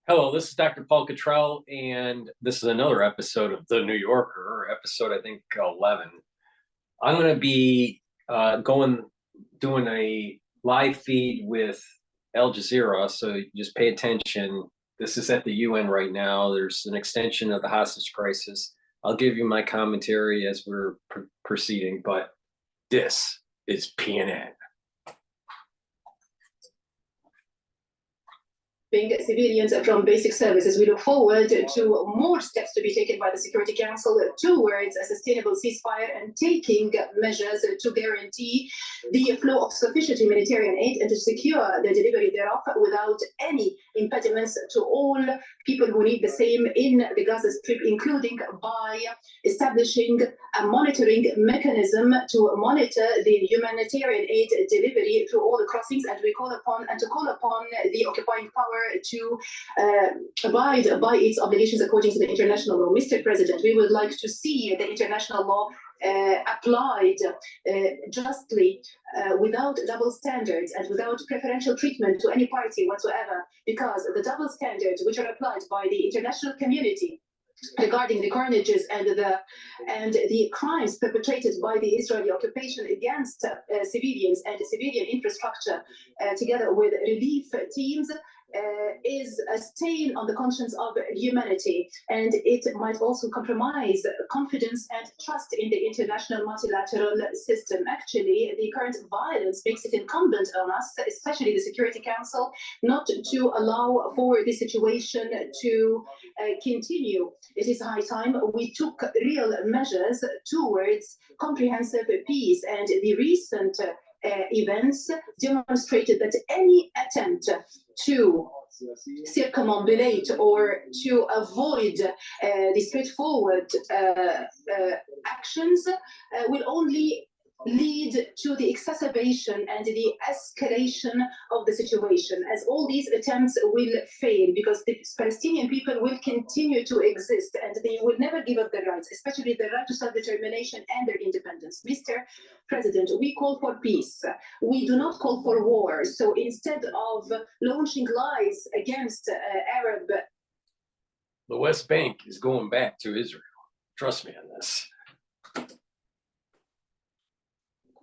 Hello, this is Dr. Paul Cottrell, and this is another episode of The New Yorker, episode I think 11. I'm going to be doing a live feed with Al Jazeera, so just pay attention. This is at the UN right now. There's an extension of the hostage crisis. I'll give you my commentary as we're proceeding, but this is PNN. Civilians from basic services. We look forward to more steps to be taken by the Security Council towards a sustainable ceasefire and taking measures to guarantee the flow of sufficient humanitarian aid and to secure the delivery thereof without any impediments to all people who need the same in the Gaza Strip, including by establishing a monitoring mechanism to monitor the humanitarian aid delivery through all the crossings. And we call upon the occupying power to abide by its obligations according to the international law. Mr. President, we would like to see the international law applied justly, without double standards and without preferential treatment to any party whatsoever, because the double standards which are applied by the international community regarding the carnages and the crimes perpetrated by the Israeli occupation against civilians and civilian infrastructure, together with relief teams, is a stain on the conscience of humanity, and it might also compromise confidence and trust in the international multilateral system. Actually, the current violence makes it incumbent on us, especially the Security Council, not to allow for this situation to continue. It is high time we took real measures towards comprehensive peace, and the recent events demonstrated that any attempt to circumambulate or to avoid the straightforward actions will only lead to the exacerbation and the escalation of the situation, as all these attempts will fail, because the Palestinian people will continue to exist and they will never give up their rights, especially the right to self-determination and their independence. Mr. President, we call for peace. We do not call for war. So instead of launching lies against Arab... The West Bank is going back to Israel. Trust me on this.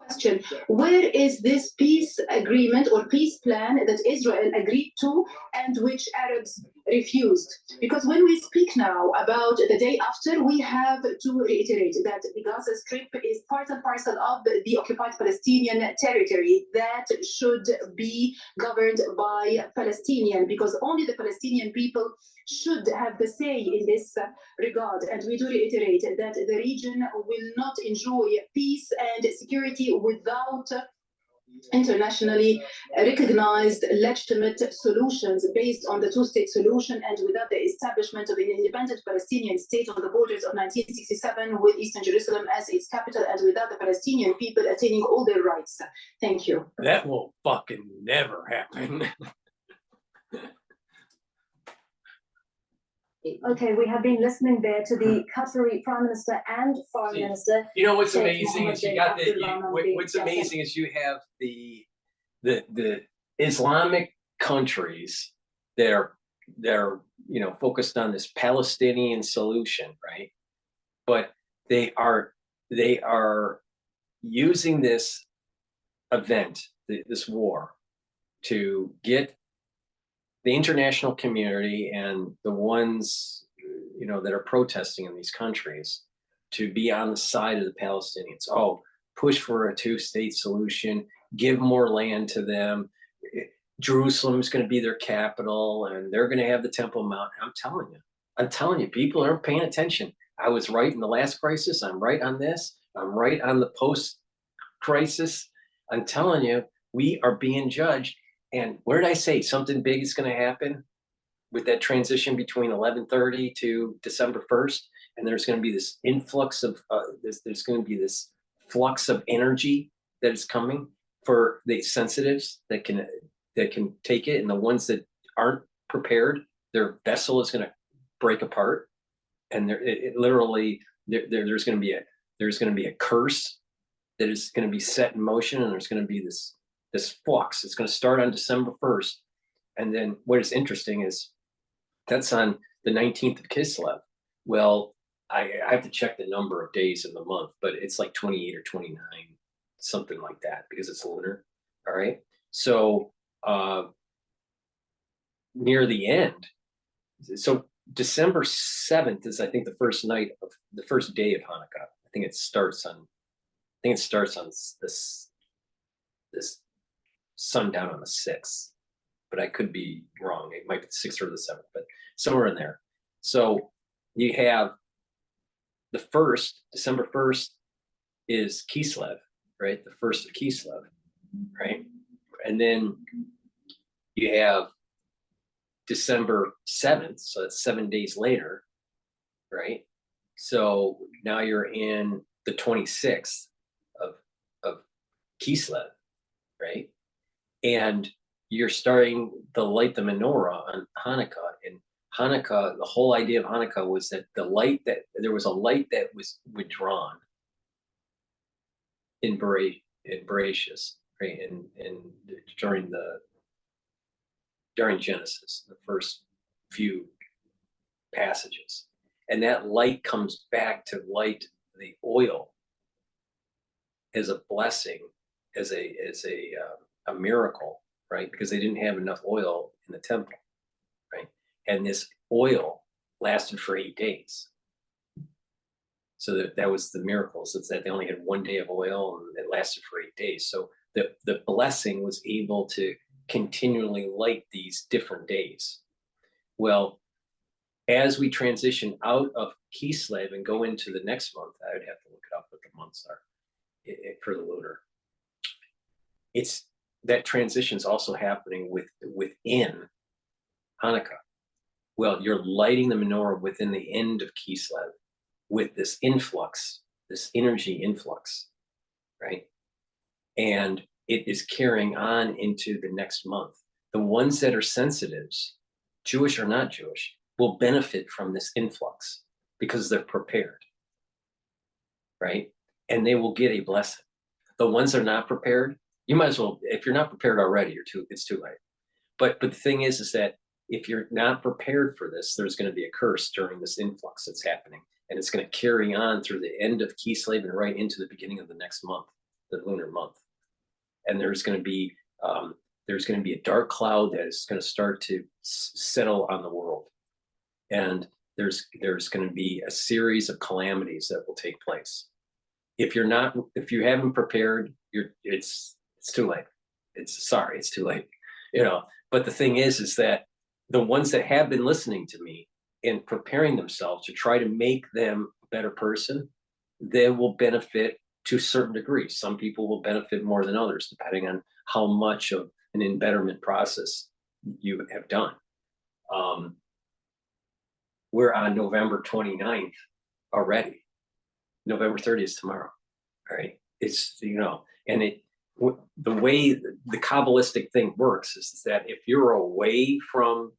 Question: where is this peace agreement or peace plan that Israel agreed to and which Arabs refused? Because when we speak now about the day after, we have to reiterate that the Gaza Strip is part and parcel of the occupied Palestinian territory that should be governed by Palestinians, because only the Palestinian people should have the say in this regard. And we do reiterate that the region will not enjoy peace and security without internationally recognized legitimate solutions based on the two-state solution, and without the establishment of an independent Palestinian state on the borders of 1967 with Eastern Jerusalem as its capital, and without the Palestinian people attaining all their rights. Thank you. That will fucking never happen. Okay, we have been listening there to the Qatari Prime Minister and Foreign Minister. You know what's amazing is you got what's amazing is you have the Islamic countries that are focused on this Palestinian solution, right? But they are using this event, this war, to get the international community and the ones that are protesting in these countries to be on the side of the Palestinians. Oh, push for a two-state solution, give more land to them. Jerusalem is going to be their capital, and they're going to have the Temple Mount. I'm telling you, people aren't paying attention. I was right in the last crisis. I'm right on this. I'm right on the post-crisis. I'm telling you, we are being judged. And where did I say something big is going to happen with that transition between 11/30 to December 1st? And there's going to be this influx of there's going to be this flux of energy that is coming for the sensitives that can take it, and the ones that aren't prepared, their vessel is going to break apart, and there's going to be a curse that is going to be set in motion, and there's going to be this flux. It's going to start on December 1st. And then what is interesting is That's on the 19th of Kislev. Well, I have to check the number of days in the month, but it's like 28 or 29, something like that, because it's lunar. All right. So near the end, so December 7th is, I think, the first night of the first day of Hanukkah. I think it starts on this sundown on the 6th, but I could be wrong. It might be the 6th or the 7th, but somewhere in there. So you have the first, December 1st is Kislev, right? The first of Kislev, right? And then you have December 7th, so that's 7 days later, right? So now you're in the 26th of Kislev, right? And you're starting to light the menorah on Hanukkah. And Hanukkah, the whole idea of Hanukkah was that there was a light that was withdrawn in Bereshit, right? And during Genesis, the first few passages. And that light comes back to light the oil as a blessing, as a miracle, right? Because they didn't have enough oil in the temple, right? And this oil lasted for 8 days. So that was the miracles. It's that they only had 1 day of oil and it lasted for 8 days. So the blessing was able to continually light these different days. Well, as we transition out of Kislev and go into the next month, I would have to look it up what the months are for the lunar. It's that transition's also happening within Hanukkah. Well, you're lighting the menorah within the end of Kislev with this influx, this energy influx, right? And it is carrying on into the next month. The ones that are sensitives, Jewish or not Jewish, will benefit from this influx because they're prepared, right? And they will get a blessing. The ones that are not prepared, you might as well, if you're not prepared already, it's too late. But the thing is that if you're not prepared for this, there's going to be a curse during this influx that's happening. And it's going to carry on through the end of Kislev and right into the beginning of the next month, the lunar month. And there's going to be a dark cloud that is going to start to settle on the world. And there's going to be a series of calamities that will take place. If you haven't prepared, it's too late. It's too late. But the thing is that the ones that have been listening to me and preparing themselves to try to make them a better person, they will benefit to a certain degree. Some people will benefit more than others, depending on how much of an embetterment process you have done. We're on November 29th already. November 30th is tomorrow. All right. It's, and the way the Kabbalistic thing works is that if you're away from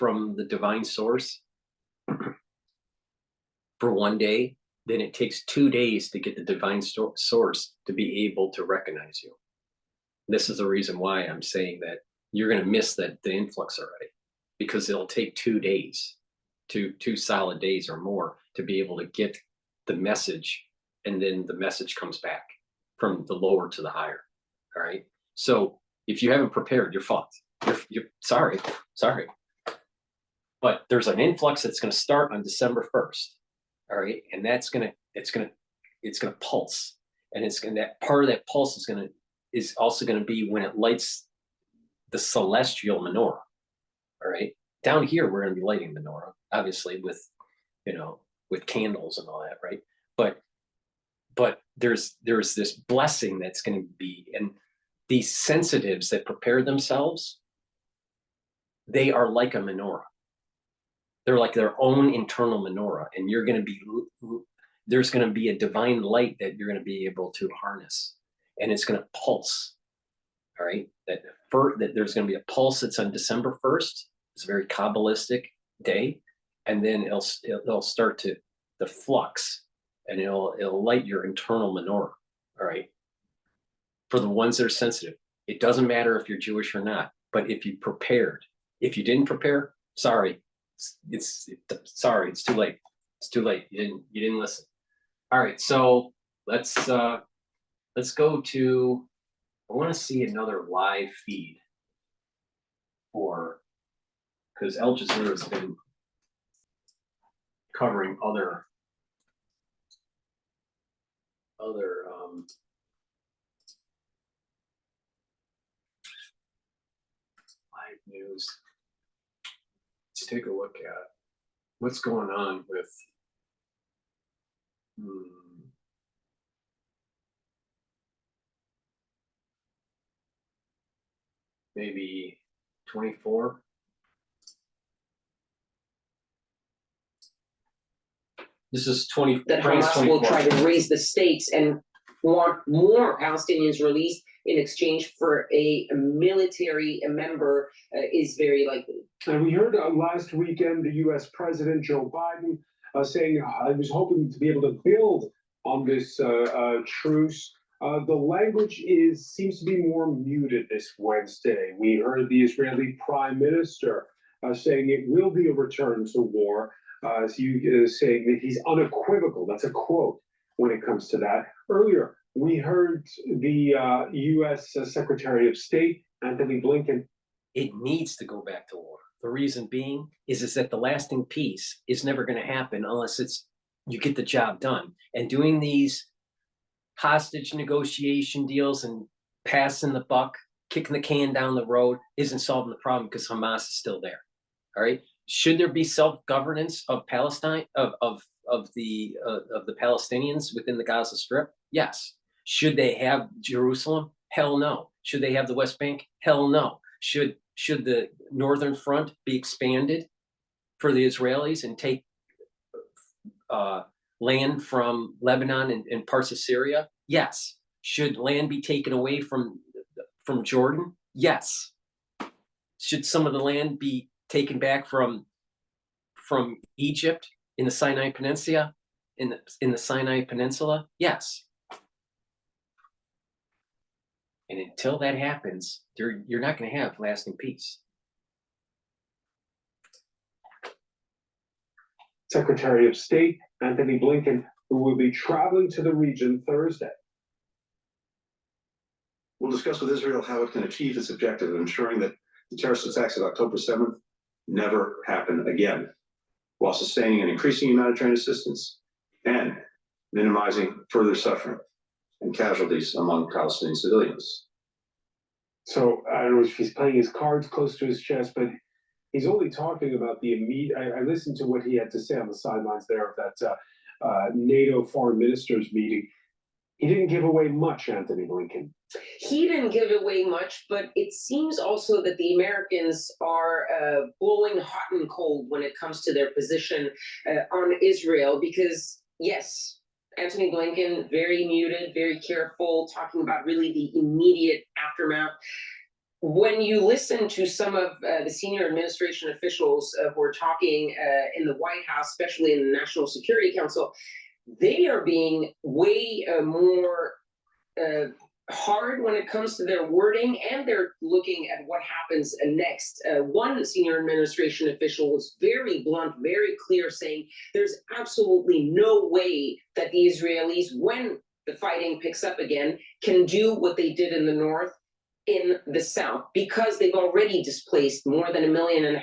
the divine source for 1 day, then it takes 2 days to get the divine source to be able to recognize you. This is the reason why I'm saying that you're going to miss the influx already, because it'll take 2 days, two solid days or more to be able to get the message, and then the message comes back from the lower to the higher. All right. So if you haven't prepared, you're fucked. You're sorry. But there's an influx that's going to start on December 1st. All right. And it's going to pulse. And that part of that pulse is also going to be when it lights the celestial menorah. All right. Down here, we're going to be lighting menorah, obviously, with candles and all that. Right. But there's this blessing that's going to be, and these sensitives that prepare themselves, they are like a menorah. They're like their own internal menorah, and there's going to be a divine light that you're going to be able to harness, and it's going to pulse. All right, that there's going to be a pulse that's on December 1st. It's a very Kabbalistic day, and then it'll start to the flux, and it'll light your internal menorah. All right, for the ones that are sensitive, it doesn't matter if you're Jewish or not, but if you prepared. If you didn't prepare, sorry, sorry, it's too late. It's too late. You didn't listen. All right, so let's go to. I want to see another live feed because Al Jazeera has been covering other live news. Let's take a look at what's going on with maybe 24. This is 20. That Hamas will try to raise the stakes and want more Palestinians released in exchange for a military member is very likely. And we heard last weekend the U.S. President Joe Biden saying I was hoping to be able to build on this truce. The language seems to be more muted this Wednesday. We heard the Israeli Prime Minister saying it will be a return to war. Saying that he's unequivocal. That's a quote when it comes to that. Earlier, we heard the U.S. Secretary of State, Anthony Blinken. It needs to go back to war. The reason being is that the lasting peace is never going to happen unless you get the job done. And doing these hostage negotiation deals and passing the buck, kicking the can down the road isn't solving the problem because Hamas is still there. All right. Should there be self-governance of Palestine, of the Palestinians within the Gaza Strip? Yes. Should they have Jerusalem? Hell no. Should they have the West Bank? Hell no. Should the Northern Front be expanded for the Israelis and take land from Lebanon and parts of Syria? Yes. Should land be taken away from Jordan? Yes. Should some of the land be taken back from Egypt in the Sinai Peninsula? In the Sinai Peninsula? Yes. And until that happens, you're not going to have lasting peace. Secretary of State Anthony Blinken, who will be traveling to the region Thursday. We'll discuss with Israel how it can achieve its objective of ensuring that the terrorist attacks of October 7th never happen again, while sustaining and increasing humanitarian assistance and minimizing further suffering and casualties among Palestinian civilians. So I don't know if he's playing his cards close to his chest, but he's only talking about the immediate. I listened to what he had to say on the sidelines there of that NATO foreign ministers meeting. He didn't give away much, Anthony Blinken. He didn't give away much, but it seems also that the Americans are blowing hot and cold when it comes to their position on Israel, because, yes, Anthony Blinken, very muted, very careful, talking about really the immediate aftermath. When you listen to some of the senior administration officials who are talking in the White House, especially in the National Security Council, they are being way more hard when it comes to their wording, and they're looking at what happens next. One senior administration official was very blunt, very clear, saying there's absolutely no way that the Israelis, when the fighting picks up again, can do what they did in the north in the south, because they've already displaced more than 1.5 million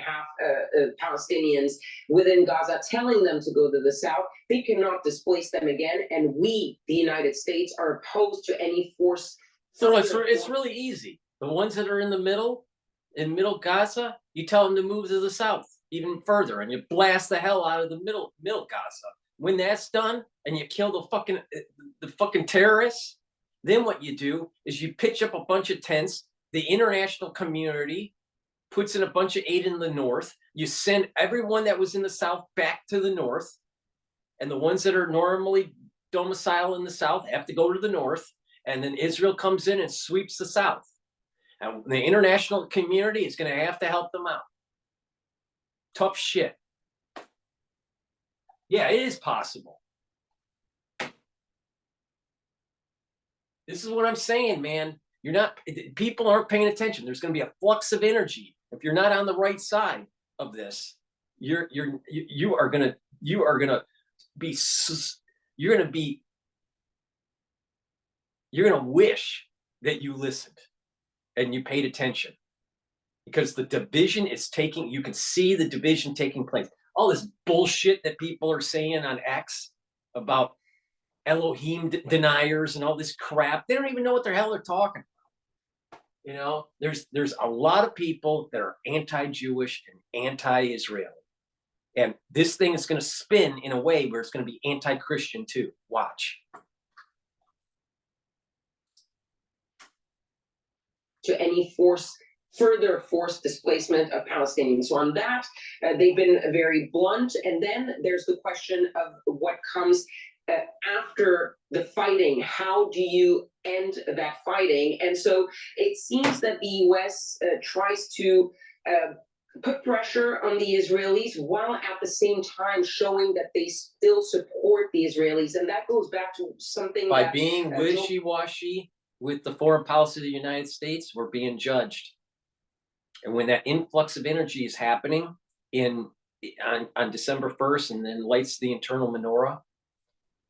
Palestinians within Gaza, telling them to go to the south. They cannot displace them again, and we, the United States, are opposed to any force. So it's really easy. The ones that are in the middle, in middle Gaza, you tell them to move to the south even further, and you blast the hell out of the middle Gaza. When that's done, and you kill the fucking terrorists, then what you do is you pitch up a bunch of tents. The international community puts in a bunch of aid in the north. You send everyone that was in the south back to the north. And the ones that are normally domiciled in the south have to go to the north. And then Israel comes in and sweeps the south. And the international community is going to have to help them out. Tough shit. Yeah, it is possible. This is what I'm saying, man. People aren't paying attention. There's going to be a flux of energy. If you're not on the right side of this, you are gonna be you're gonna wish that you listened and you paid attention, because the division is taking, you can see the division taking place. All this bullshit that people are saying on X about Elohim deniers and all this crap, they don't even know what the hell they're talking about. You know, there's a lot of people that are anti-Jewish and anti-Israel. And this thing is going to spin in a way where it's going to be anti-Christian too. Watch. To any further forced displacement of Palestinians. So on that, they've been very blunt. And then there's the question of what comes after the fighting. How do you end that fighting? And so it seems that the US tries to put pressure on the Israelis while at the same time showing that they still support the Israelis. And that goes back to something By that, being wishy-washy with the foreign policy of the United States, we're being judged. And when that influx of energy is happening on December 1st, and then lights the internal menorah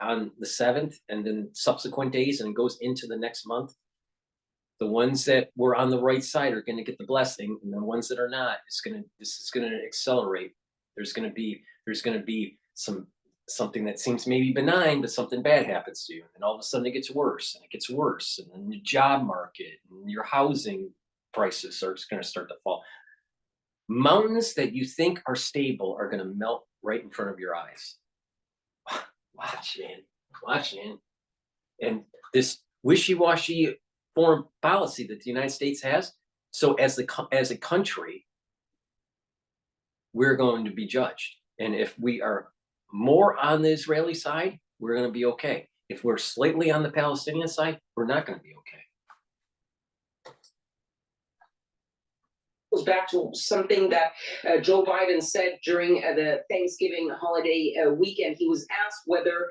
on the 7th, and then subsequent days, and it goes into the next month, the ones that were on the right side are going to get the blessing, and the ones that are not, this is going to accelerate. There's going to be something that seems maybe benign, but something bad happens to you, and all of a sudden it gets worse, and it gets worse, and then the job market and your housing prices are going to start to fall. Mountains that you think are stable are going to melt right in front of your eyes. Watch, man. And this wishy-washy foreign policy that the United States has. So as a country, we're going to be judged. And if we are more on the Israeli side, we're going to be okay. If we're slightly on the Palestinian side, we're not going to be okay. Goes back to something that Joe Biden said during the Thanksgiving holiday weekend. He was asked whether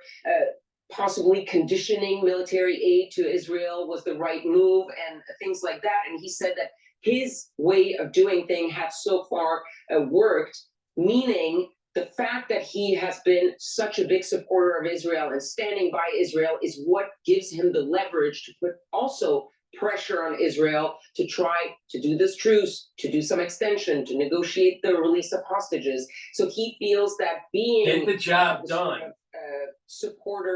possibly conditioning military aid to Israel was the right move and things like that. And he said that his way of doing things had so far worked, meaning the fact that he has been such a big supporter of Israel and standing by Israel is what gives him the leverage to put also pressure on Israel to try to do this truce, to do some extension, to negotiate the release of hostages. So he feels that being get the job done.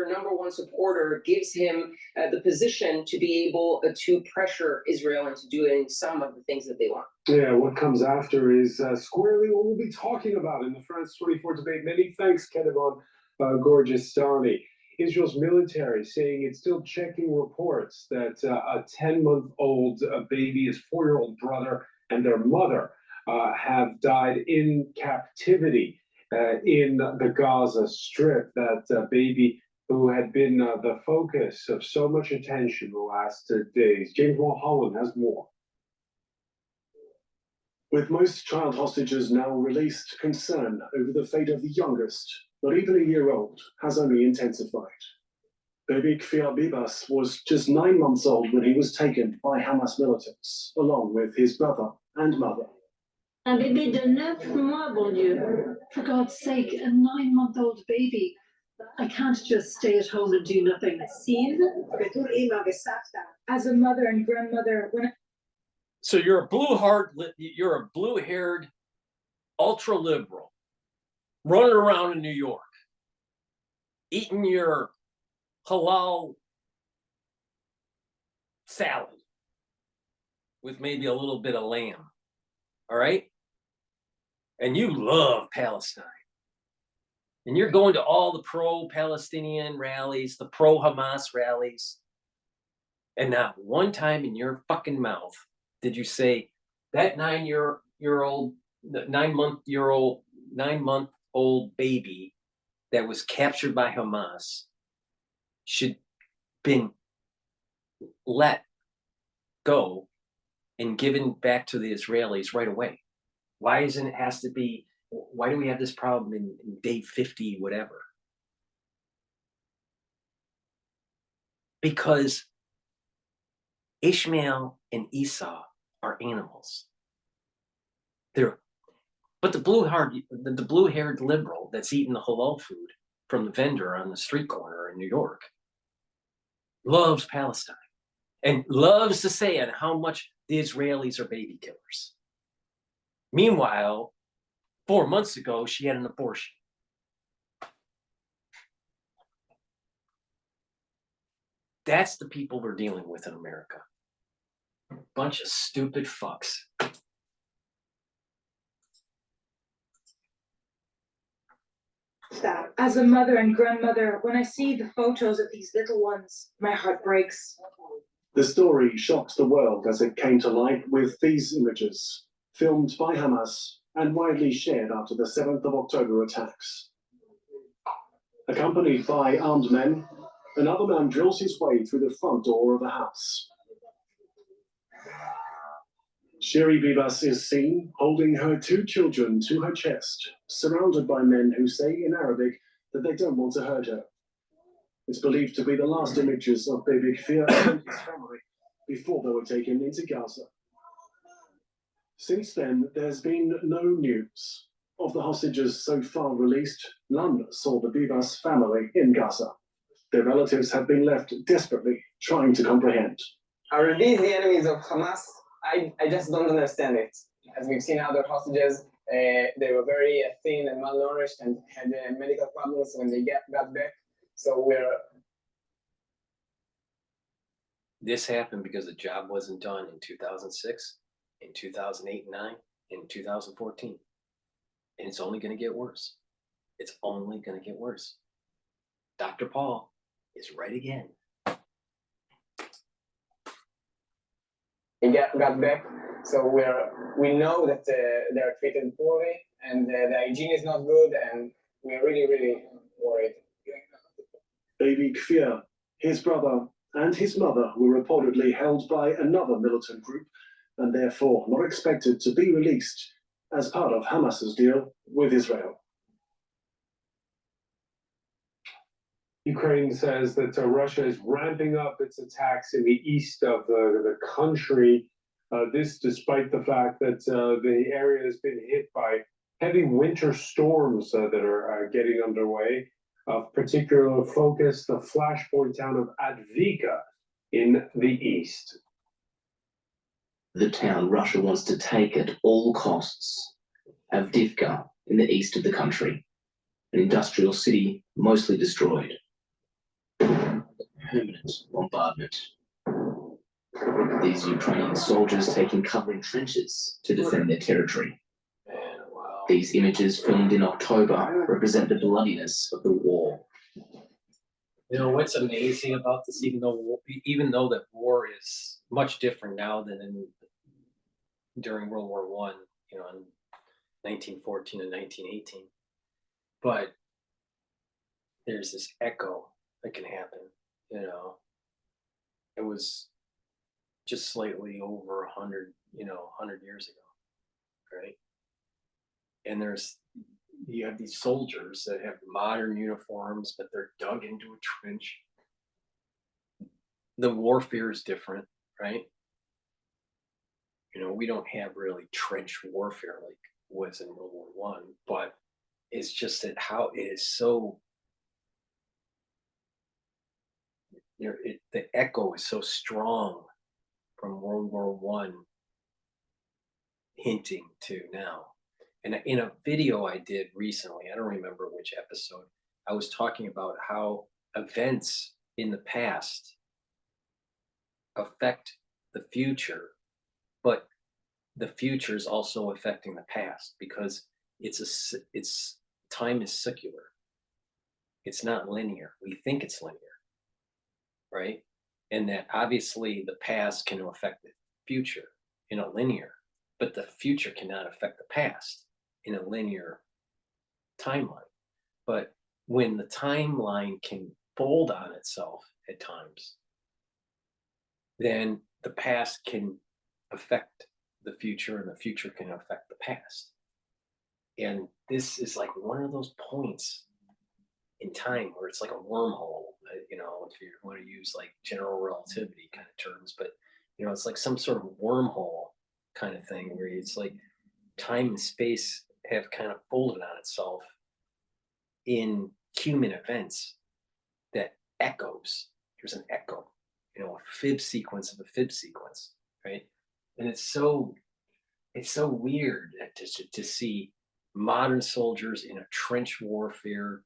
Number one supporter, gives him the position to be able to pressure Israel into doing some of the things that they want. Yeah, what comes after is squarely what we'll be talking about in the France 24 debate. Many thanks, Kedevan Gorgistani. Israel's military saying it's still checking reports that a 10-month-old baby, his 4-year-old brother, and their mother have died in captivity in the Gaza Strip. That baby who had been the focus of so much attention the last days. James Mulholland has more. With most child hostages now released, concern over the fate of the youngest, not even a year old, has only intensified. Baby Kfir Bibas was just 9 months old when he was taken by Hamas militants, along with his brother and mother. Un bébé de 9 mois, bon Dieu. For God's sake, a 9-month-old baby. I can't just stay at home and do nothing. As a mother and grandmother, So you're a blue-haired ultra liberal running around in New York, eating your halal salad with maybe a little bit of lamb, all right? And you love Palestine. And you're going to all the pro-Palestinian rallies, the pro-Hamas rallies. And not one time in your fucking mouth did you say that 9-month-old baby that was captured by Hamas should been let go and given back to the Israelis right away. Why isn't it has to be? Why do we have this problem in day 50, whatever? Because Ishmael and Esau are animals. They're But the blue-haired liberal that's eating the halal food from the vendor on the street corner in New York loves Palestine and loves to say on how much the Israelis are baby killers. Meanwhile, 4 months ago, she had an abortion. That's the people we're dealing with in America. Bunch of stupid fucks. That as a mother and grandmother, when I see the photos of these little ones, my heart breaks. The story shocked the world as it came to light with these images, filmed by Hamas and widely shared after the 7th of October attacks. Accompanied by armed men, another man drills his way through the front door of the house. Shiri Bibas is seen holding her 2 children to her chest, surrounded by men who say in Arabic that they don't want to hurt her. It's believed to be the last images of baby Kfir and his family before they were taken into Gaza. Since then, there's been no news. Of the hostages so far released, none saw the Bibas family in Gaza. Their relatives have been left desperately trying to comprehend. Are these the enemies of Hamas? I just don't understand it. As we've seen other hostages, they were very thin and malnourished and had medical problems when they got back. So This happened because the job wasn't done in 2006, in 2008 and 9, in 2014. And it's only going to get worse. It's only going to get worse. Dr. Paul is right again. they got back. So we know that they're treated poorly and the hygiene is not good, and we're really, really worried. Baby Kfir, his brother, and his mother were reportedly held by another militant group and therefore not expected to be released as part of Hamas's deal with Israel. Ukraine says that Russia is ramping up its attacks in the east of the country. This despite the fact that the area has been hit by heavy winter storms that are getting underway. Of particular focus, the flashpoint town of Advika in the east. The town Russia wants to take at all costs, Avdiivka in the east of the country, an industrial city mostly destroyed. Permanent bombardment. These Ukrainian soldiers taking cover in trenches to defend their territory. These images filmed in October represent the bloodiness of the war. You know what's amazing about this, even though that war is much different now than during World War I, in 1914 and 1918, but there's this echo that can happen. It was just slightly over 100 years ago, right? And you have these soldiers that have modern uniforms, but they're dug into a trench. The warfare is different, right? We don't have really trench warfare like was in World War I, but it's just that how it is so, the echo is so strong from World War I hinting to now. And in a video I did recently, I don't remember which episode, I was talking about how events in the past affect the future, but the future is also affecting the past because time is circular. It's not linear. We think it's linear, right? And that obviously the past can affect the future in a linear, but the future cannot affect the past in a linear timeline. But when the timeline can fold on itself at times, then the past can affect the future and the future can affect the past. And this is like one of those points in time where it's like a wormhole, if you want to use like general relativity kind of terms, but it's like some sort of wormhole kind of thing where it's like time and space have kind of folded on itself in human events that echoes. There's an echo, a fib sequence of a fib sequence, right? And it's so weird to see modern soldiers in a trench warfare,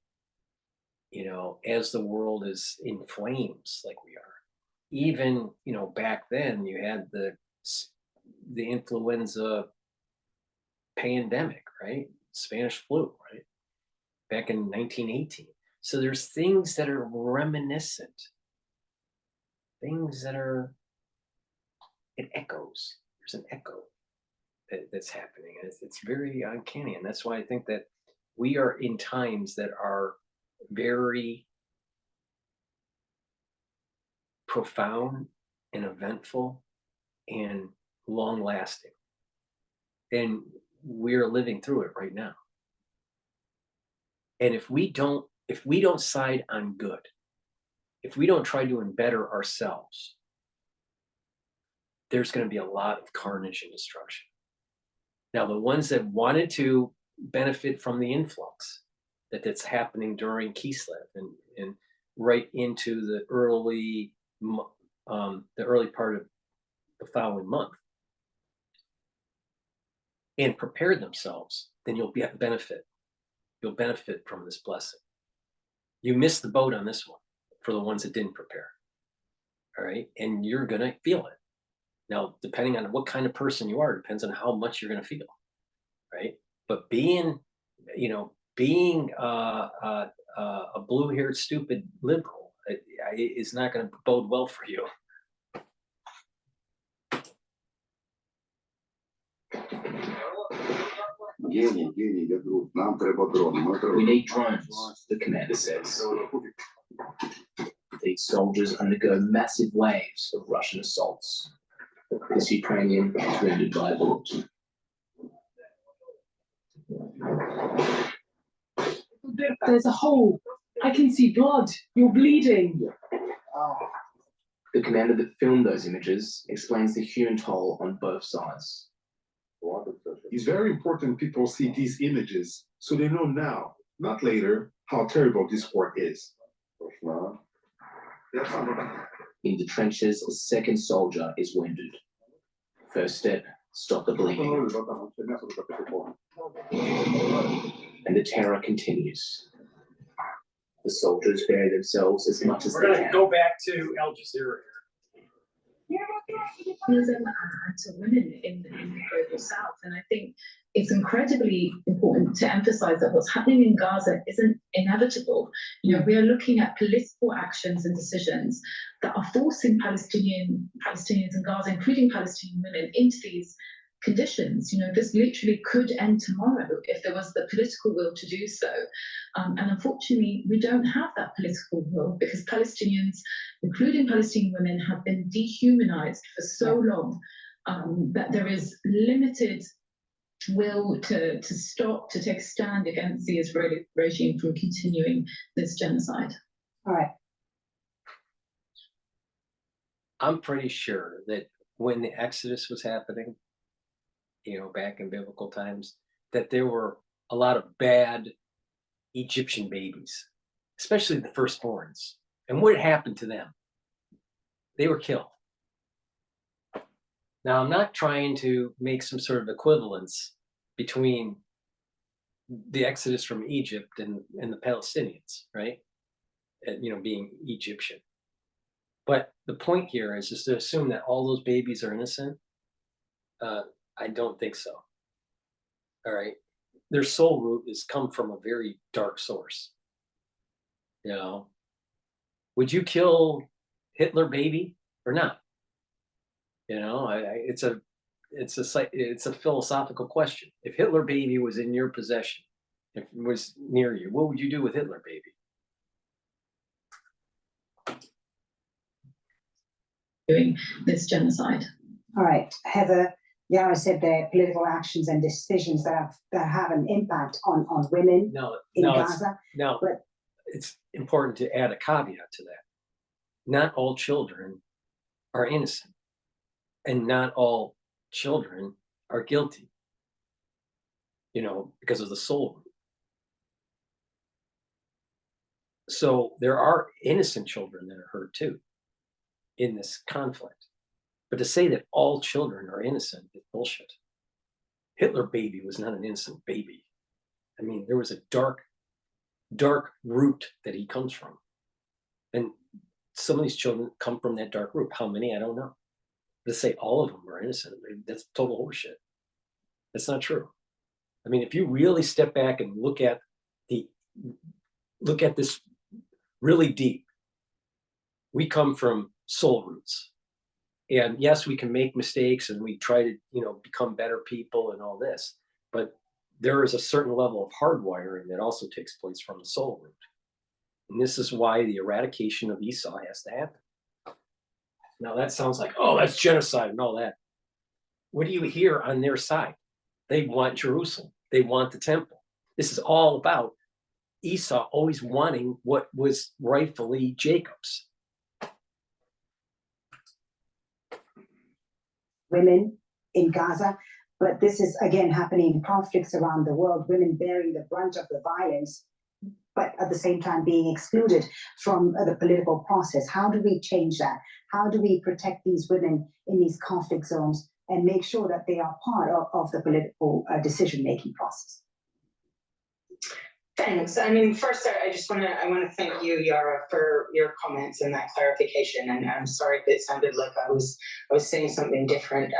as the world is in flames like we are. Even, back then you had the influenza pandemic, right? Spanish flu, right? Back in 1918. So there's things that are reminiscent, things that are, it echoes. There's an echo that's happening. And it's very uncanny. And that's why I think that we are in times that are very profound and eventful and long lasting. And we're living through it right now. And if we don't side on good, if we don't try to better ourselves, there's going to be a lot of carnage and destruction. Now, the ones that wanted to benefit from the influx that's happening during Kislev and right into the early part of the following month, and prepared themselves, then you'll benefit. You'll benefit from this blessing. You missed the boat on this one for the ones that didn't prepare. All right. And you're going to feel it. Now, depending on what kind of person you are, depends on how much you're going to feel. Right. But being a blue-haired, stupid liberal is not going to bode well for you. We need drones, the commander says. These soldiers undergo massive waves of Russian assaults. This Ukrainian is wounded by a bullet. There's a hole. I can see blood. You're bleeding. The commander that filmed those images explains the human toll on both sides. It's very important people see these images so they know now, not later, how terrible this war is. In the trenches, a second soldier is wounded. First step, stop the bleeding. And the terror continues. The soldiers bury themselves as much as they can. We're going to go back to Al Jazeera and to women in the global south. And I think it's incredibly important to emphasize that what's happening in Gaza isn't inevitable. We are looking at political actions and decisions that are forcing Palestinians in Gaza, including Palestinian women, into these conditions. This literally could end tomorrow if there was the political will to do so. And unfortunately, we don't have that political will because Palestinians, including Palestinian women, have been dehumanized for so long that there is limited will to stop, to take a stand against the Israeli regime from continuing this genocide. All right. I'm pretty sure that when the Exodus was happening, back in biblical times, that there were a lot of bad Egyptian babies, especially the firstborns. And what happened to them? They were killed. Now, I'm not trying to make some sort of equivalence between the Exodus from Egypt and the Palestinians, right? Being Egyptian. But the point here is just to assume that all those babies are innocent. I don't think so. All right. Their soul root has come from a very dark source. Would you kill Hitler baby or not? It's a philosophical question. If Hitler baby was in your possession, if it was near you, what would you do with Hitler baby? Doing this genocide. All right, Heather. Yara said there political actions and decisions that have an impact on women in Gaza. But it's important to add a caveat to that. Not all children are innocent, and not all children are guilty. because of the soul root. So there are innocent children that are hurt too in this conflict. But to say that all children are innocent is bullshit. Hitler baby was not an innocent baby. I mean, there was a dark root that he comes from. And some of these children come from that dark root. How many? I don't know. To say all of them are innocent, that's total horseshit. That's not true. I mean, if you really step back and look at this really deep, we come from soul roots. And yes, we can make mistakes and we try to, become better people and all this, but there is a certain level of hardwiring that also takes place from the soul root. And this is why the eradication of Esau has to happen. Now that sounds like, oh, that's genocide and all that. What do you hear on their side? They want Jerusalem. They want the temple. This is all about Esau always wanting what was rightfully Jacob's. Women in Gaza, but this is again happening in conflicts around the world, women bearing the brunt of the violence, but at the same time being excluded from the political process. How do we change that? How do we protect these women in these conflict zones and make sure that they are part of the political decision-making process? Thanks. I mean, first, I want to thank you, Yara, for your comments and that clarification. And I'm sorry if it sounded like I was saying something different.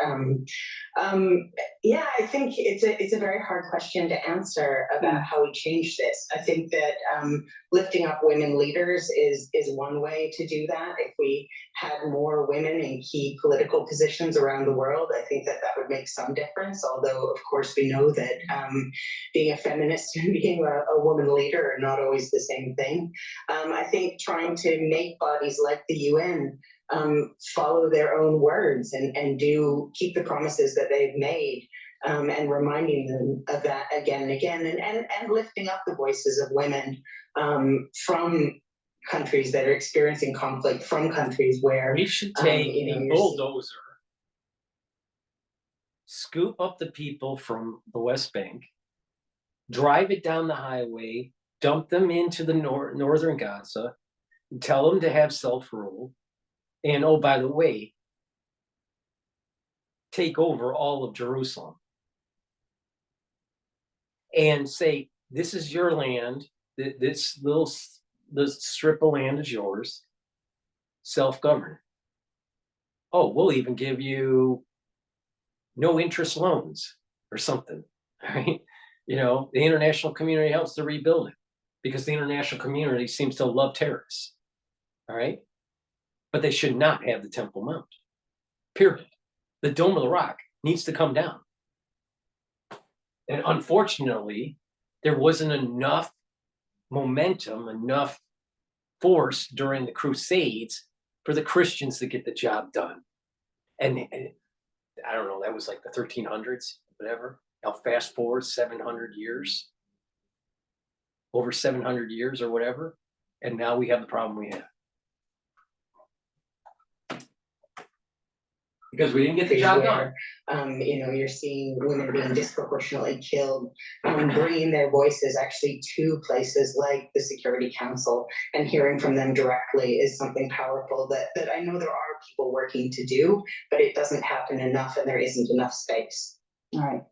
Yeah, I think it's a very hard question to answer about how we change this. I think that lifting up women leaders is one way to do that. If we had more women in key political positions around the world, I think that would make some difference. Although, of course, we know that being a feminist and being a woman leader are not always the same thing. I think trying to make bodies like the UN follow their own words and keep the promises that they've made, and reminding them of that again and again, and lifting up the voices of women from countries that are experiencing conflict, from countries where we should take a bulldozer, scoop up the people from the West Bank, drive it down the highway, dump them into the northern Gaza, and tell them to have self-rule. And oh, by the way, take over all of Jerusalem and say, this is your land, this strip of land is yours, self-govern. Oh, we'll even give you no interest loans or something, right? The international community helps to rebuild it because the international community seems to love terrorists, all right? But they should not have the Temple Mount, period. The Dome of the Rock needs to come down. And unfortunately, there wasn't enough momentum, enough force during the Crusades for the Christians to get the job done. And I don't know, that was like the 1300s, whatever. Now fast forward 700 years, over 700 years or whatever, and now we have the problem we have. Because we didn't get the job done. You're seeing women being disproportionately killed, bringing their voices actually to places like the Security Council and hearing from them directly is something powerful that I know there are people working to do, but it doesn't happen enough and there isn't enough space. All right.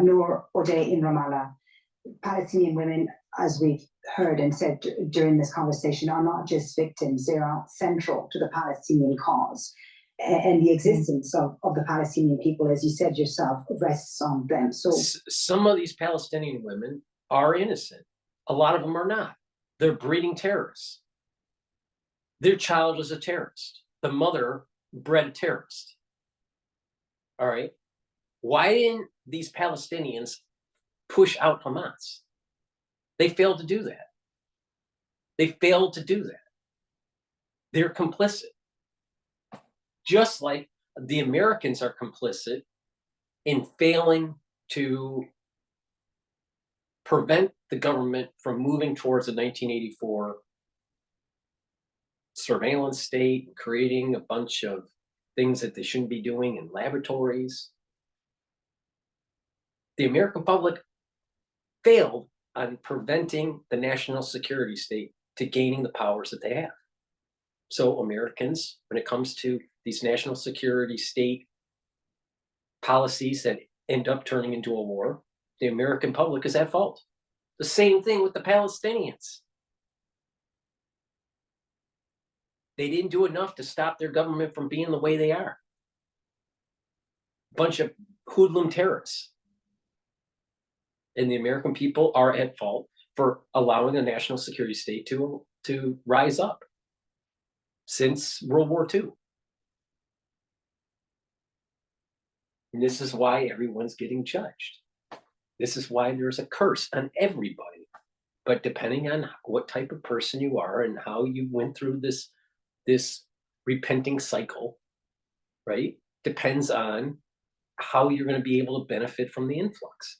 Noor O'Day in Ramallah, Palestinian women, as we've heard and said during this conversation, are not just victims, they are central to the Palestinian cause. And the existence of the Palestinian people, as you said yourself, rests on them. So some of these Palestinian women are innocent. A lot of them are not. They're breeding terrorists. Their child is a terrorist. The mother bred a terrorist. All right. Why didn't these Palestinians push out Hamas? They failed to do that. They failed to do that. They're complicit. Just like the Americans are complicit in failing to prevent the government from moving towards the 1984 surveillance state, creating a bunch of things that they shouldn't be doing in laboratories. The American public failed on preventing the national security state to gaining the powers that they have. So Americans, when it comes to these national security state policies that end up turning into a war, the American public is at fault. The same thing with the Palestinians. They didn't do enough to stop their government from being the way they are. Bunch of hoodlum terrorists. And the American people are at fault for allowing a national security state to rise up since World War II. And this is why everyone's getting judged. This is why there's a curse on everybody. But depending on what type of person you are and how you went through this repenting cycle, right, depends on how you're going to be able to benefit from the influx.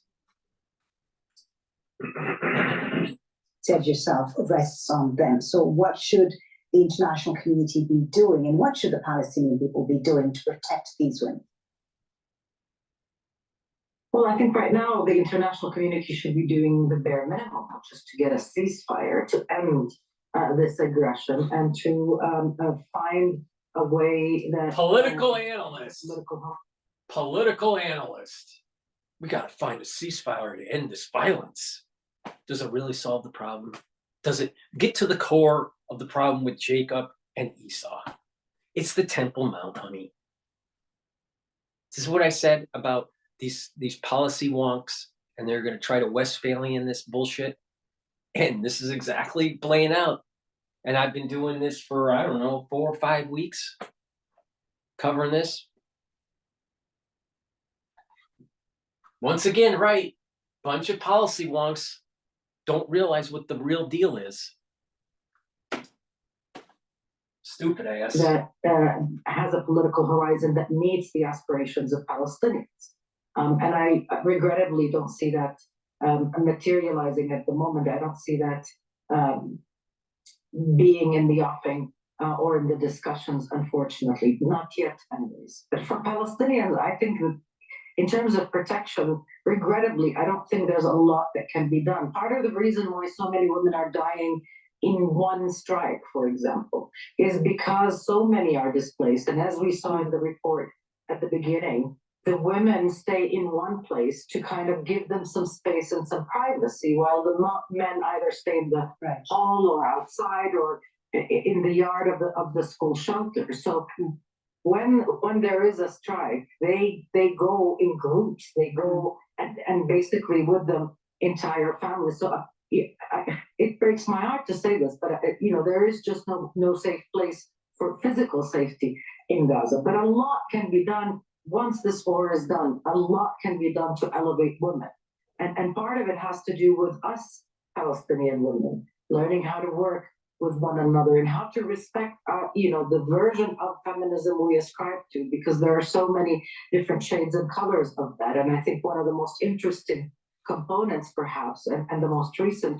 Said yourself, rests on them. So what should the international community be doing, and what should the Palestinian people be doing to protect these women? Well, I think right now the international community should be doing the bare minimum, which is to get a ceasefire to end this aggression and to find a way that Political analyst. We got to find a ceasefire to end this violence. Does it really solve the problem? Does it get to the core of the problem with Jacob and Esau? It's the Temple Mount, honey. This is what I said about these policy wonks, and they're going to try to Westphalian this bullshit. And this is exactly playing out. And I've been doing this for, I don't know, 4 or 5 weeks, covering this. Once again, right, bunch of policy wonks don't realize what the real deal is. Stupid ass. That has a political horizon that meets the aspirations of Palestinians. And I regrettably don't see that materializing at the moment. I don't see that being in the offing or in the discussions, unfortunately. Not yet, anyways. But for Palestinians, I think that in terms of protection, regrettably, I don't think there's a lot that can be done. Part of the reason why so many women are dying in one strike, for example, is because so many are displaced. And as we saw in the report at the beginning, the women stay in one place to kind of give them some space and some privacy, while the men either stay in the hall or outside or in the yard of the school shelter. So when there is a strike, they go in groups. They go and basically with them entire families. So it breaks my heart to say this, but there is just no safe place for physical safety in Gaza. But a lot can be done once this war is done. A lot can be done to elevate women, and part of it has to do with us Palestinian women learning how to work with one another and how to respect the version of feminism we ascribe to, because there are so many different shades and colors of that. And I think one of the most interesting components, perhaps, and the most recent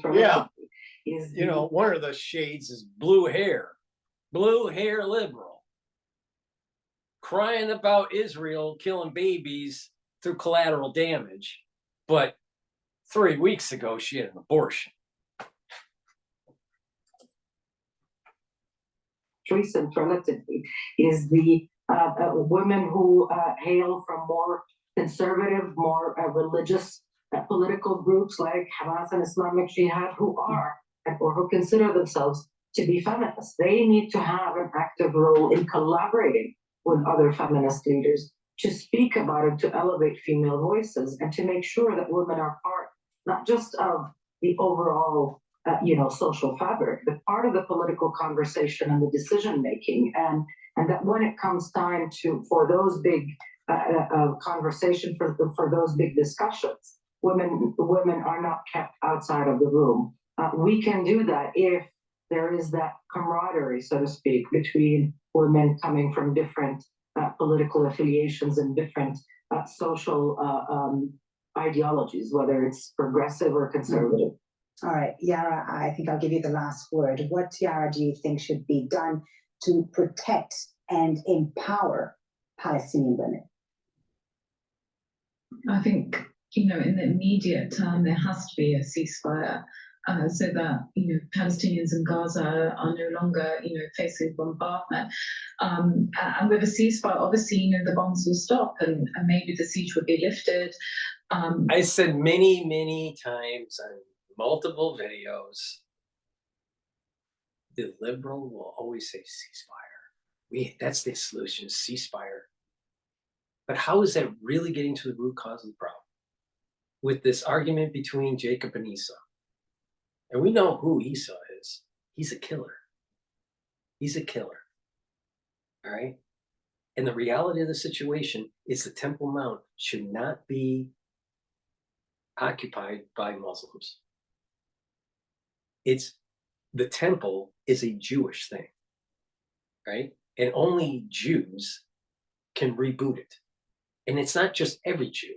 is one of the shades is blue hair liberal, crying about Israel killing babies through collateral damage, but 3 weeks ago she had an abortion. Recent relatively is the women who hail from more conservative, more religious political groups like Hamas and Islamic Jihad, who are or who consider themselves to be feminists. They need to have an active role in collaborating with other feminist leaders to speak about it, to elevate female voices, and to make sure that women are part not just of the overall social fabric, but part of the political conversation and the decision making, and that when it comes time for those big conversation, for those big discussions, women are not kept outside of the room. We can do that if there is that camaraderie, so to speak, between women coming from different political affiliations and different social ideologies, whether it's progressive or conservative. All right, Yara, I think I'll give you the last word. What, Yara, do you think should be done to protect and empower Palestinian women? I think in the immediate term, there has to be a ceasefire. So that Palestinians in Gaza are no longer facing bombardment, and with a ceasefire, obviously the bombs will stop, and maybe the siege would be lifted. I said many times on multiple videos, the liberal will always say ceasefire. That's the solution, ceasefire. But how is that really getting to the root cause of the problem? With this argument between Jacob and Esau. And we know who Esau is. He's a killer. He's a killer. All right? And the reality of the situation is the Temple Mount should not be occupied by Muslims. The temple is a Jewish thing, right? And only Jews can reboot it. And it's not just every Jew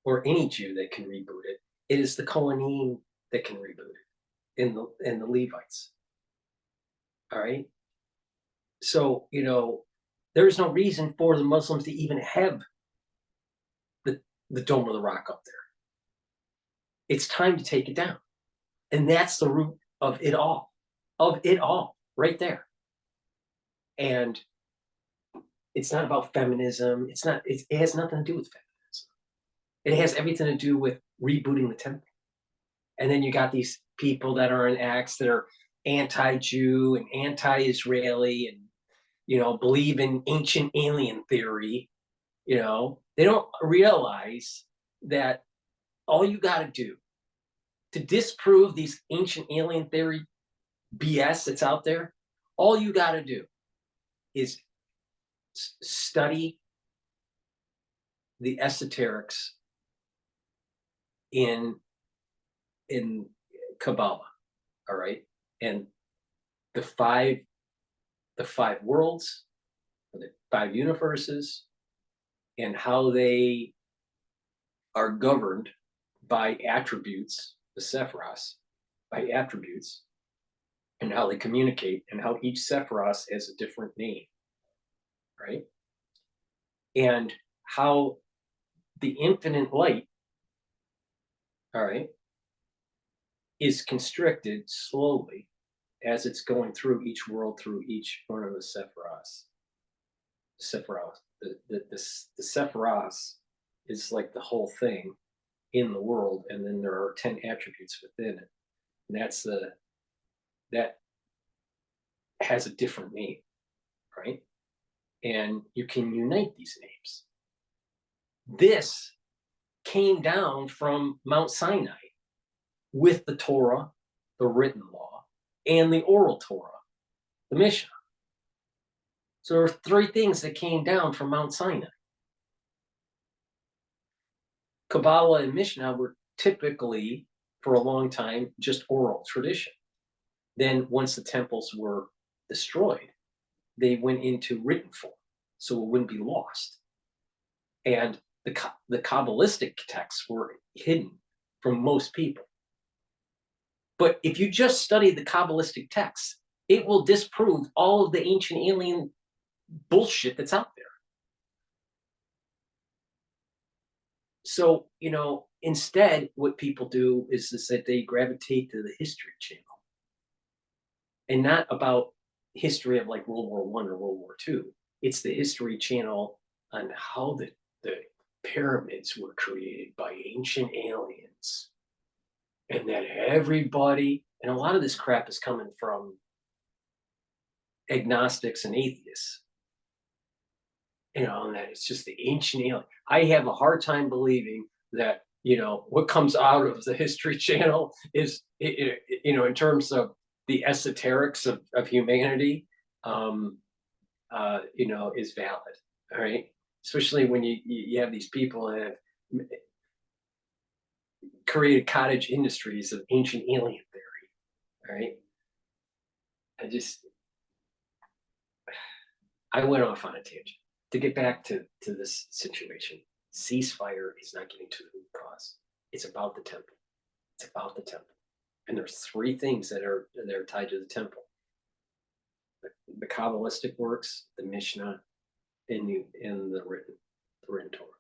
or any Jew that can reboot it. It is the Kohanim that can reboot it, and the Levites. All right. So, there is no reason for the Muslims to even have the Dome of the Rock up there. It's time to take it down. And that's the root of it all, right there. And it's not about feminism. It has nothing to do with feminism. It has everything to do with rebooting the temple. And then you got these people that are in acts that are anti-Jew and anti-Israeli and, believe in ancient alien theory. They don't realize that all you got to do to disprove these ancient alien theory BS that's out there, all you got to do is study the esoterics in Kabbalah, all right? And the five worlds, or the 5 universes, and how they are governed by attributes, the Sephiros, by attributes, and how they communicate, and how each Sephiros has a different name, right? And how the infinite light, all right, is constricted slowly as it's going through each world, through each one of the Sephiros. The Sephiros is like the whole thing in the world, and then there are 10 attributes within it. And that has a different name, right? And you can unite these names. This came down from Mount Sinai with the Torah, the written law, and the oral Torah, the Mishnah. So there are 3 things that came down from Mount Sinai. Kabbalah and Mishnah were typically, for a long time, just oral tradition. Then once the temples were destroyed, they went into written form, so it wouldn't be lost. And the Kabbalistic texts were hidden from most people. But if you just study the Kabbalistic texts, it will disprove all of the ancient alien bullshit that's out there. So, instead, what people do is that they gravitate to the History Channel. And not about history of like World War I or World War II. It's the History Channel on how the pyramids were created by ancient aliens. And that everybody, and a lot of this crap is coming from agnostics and atheists. And that it's just the ancient alien. I have a hard time believing that, what comes out of the History Channel is, in terms of the esoterics of humanity, is valid, all right? Especially when you have these people that have created cottage industries of ancient alien theory, all right? I went off on a tangent. To get back to this situation, ceasefire is not getting to the root cause. It's about the temple. It's about the temple. And there's 3 things that are tied to the temple: the Kabbalistic works, the Mishnah, and the written Torah,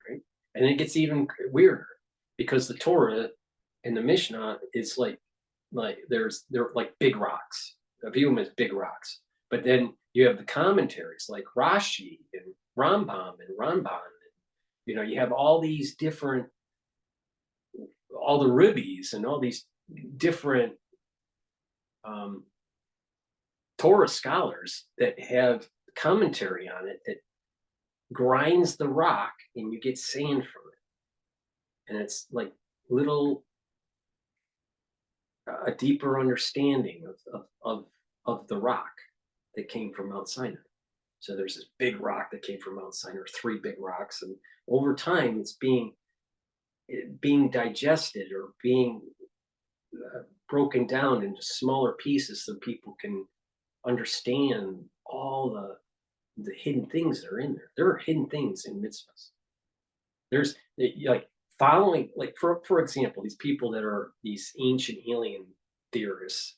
right? And it gets even weirder because the Torah and the Mishnah is like they're like big rocks. I view them as big rocks. But then you have the commentaries like Rashi and Rambam and Ramban. You know, you have all these different, all the Ribbis and all these different Torah scholars that have commentary on it that grinds the rock and you get sand from it. And it's like little, a deeper understanding of the rock that came from Mount Sinai. So there's this big rock that came from Mount Sinai, or 3 big rocks, and over time it's being digested or being broken down into smaller pieces so people can understand all the hidden things that are in there. There are hidden things in mitzvahs. There's like following, like for example, these people that are these ancient alien theorists,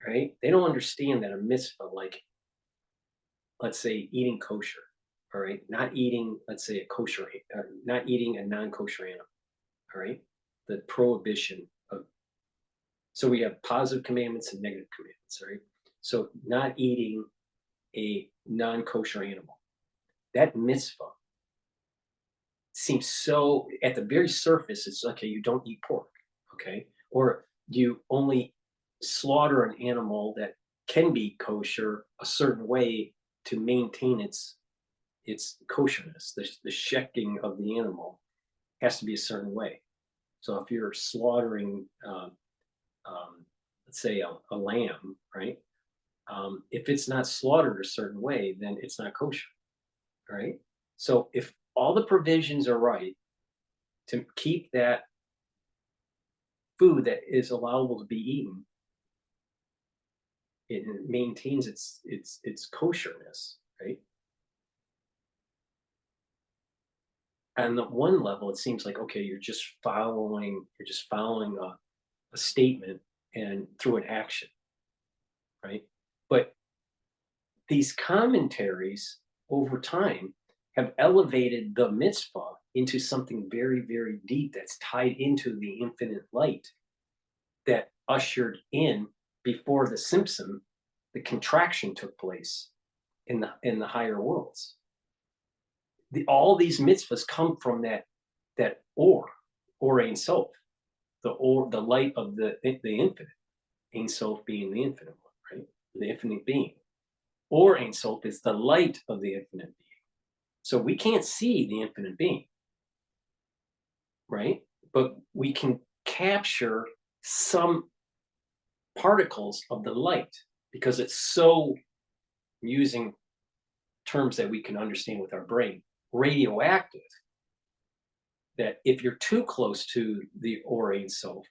right? They don't understand that a mitzvah, like let's say eating kosher, all right, not eating, let's say a kosher, not eating a non-kosher animal, all right, the prohibition of. So we have positive commandments and negative commandments, right? So not eating a non-kosher animal, that mitzvah seems so, at the very surface, it's okay, you don't eat pork, okay? Or you only slaughter an animal that can be kosher a certain way to maintain its kosherness. The shechting of the animal has to be a certain way. So if you're slaughtering, let's say a lamb, right? If it's not slaughtered a certain way, then it's not kosher, right? So if all the provisions are right to keep that food that is allowable to be eaten, it maintains its kosherness, right? And at one level, it seems like, okay, you're just following a statement and through an action, right? But these commentaries over time have elevated the mitzvah into something very, very deep that's tied into the infinite light that ushered in before the Simpson, the contraction took place in the higher worlds. All these mitzvahs come from that or Ein Sof, the light of the infinite, Ein Sof being the infinite one, right? The infinite being. Or Ein Sof is the light of the infinite being. So we can't see the infinite being, right? But we can capture some particles of the light because it's so, using terms that we can understand with our brain, radioactive, that if you're too close to the Or Ein Sof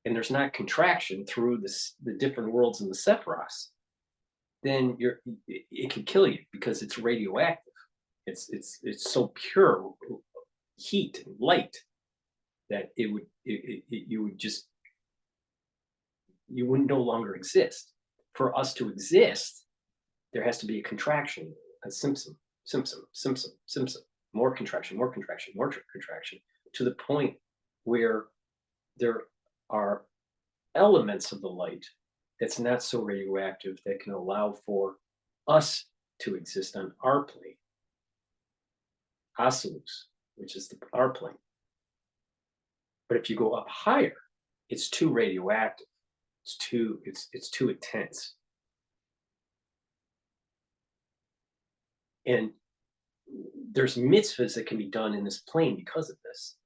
and there's not contraction through the different worlds in the Sephiros, then it can kill you because it's radioactive. It's so pure heat and light that you would no longer exist. For us to exist, there has to be a contraction, a Simpson, more contraction, to the point where there are elements of the light that's not so radioactive that can allow for us to exist on our plane, Asilus, which is our plane. But if you go up higher, it's too radioactive. It's too intense. And there's mitzvahs that can be done in this plane because of this.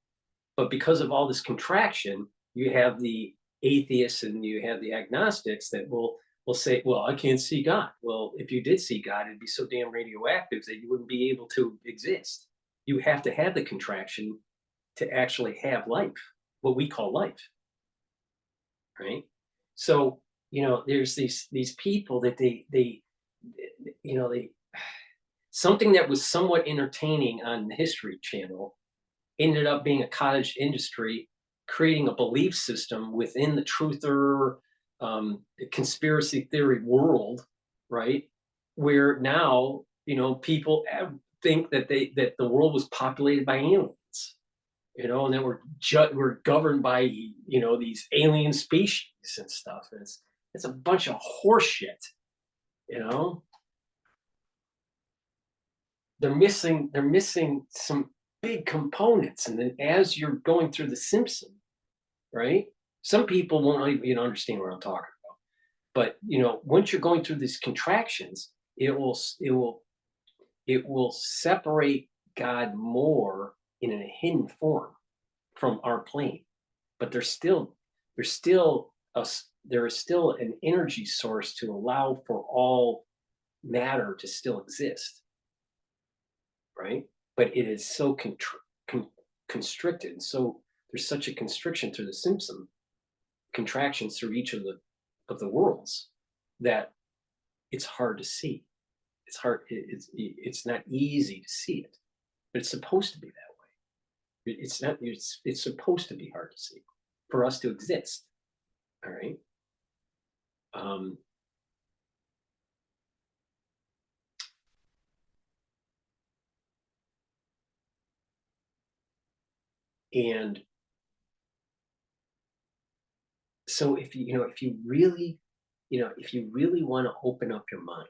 But because of all this contraction, you have the atheists and you have the agnostics that will say, well, I can't see God. Well, if you did see God, it'd be so damn radioactive that you wouldn't be able to exist. You have to have the contraction to actually have life, what we call life, right? So, there's these people that they something that was somewhat entertaining on the History Channel ended up being a cottage industry, creating a belief system within the truther conspiracy theory world, right? Where now, people think that the world was populated by aliens, you know, and that we're governed by, you know, these alien species and stuff. And it's a bunch of horse shit, you know. They're missing some big components, and then as you're going through the Simpson, right? Some people won't even understand what I'm talking about, but you know, once you're going through these contractions, it will separate God more in a hidden form from our plane, but there is still an energy source to allow for all matter to still exist, right? But it is so constricted. So there's such a constriction through the Simpson contractions through each of the worlds that it's hard to see. It's hard. It's not easy to see it, but it's supposed to be that way. It's not. It's supposed to be hard to see for us to exist. All right. And so if you really want to open up your mind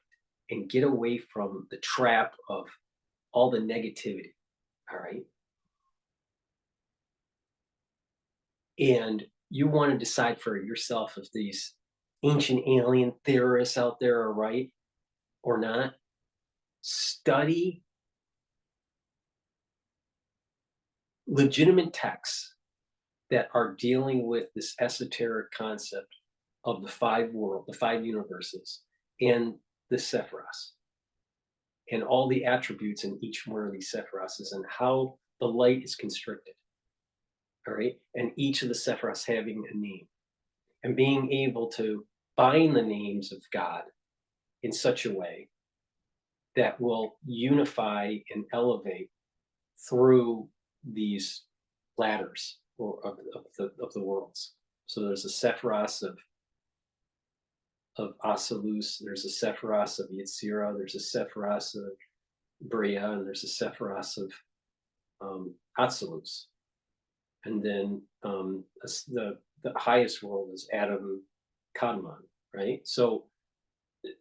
and get away from the trap of all the negativity, all right, and you want to decide for yourself if these ancient alien theorists out there are right or not, study legitimate texts that are dealing with this esoteric concept of the five universes, and the Sephiros, and all the attributes in each one of these Sephiros, and how the light is constricted. All right, and each of the Sephiros having a name, and being able to bind the names of God in such a way that will unify and elevate through these ladders of the worlds. So there's a Sephiros of Asilus, there's a Sephiros of Yetzirah, there's a Sephiros of Bria, and there's a Sephiros of Atzilus. And then the highest world is Adam Kadmon, right? So,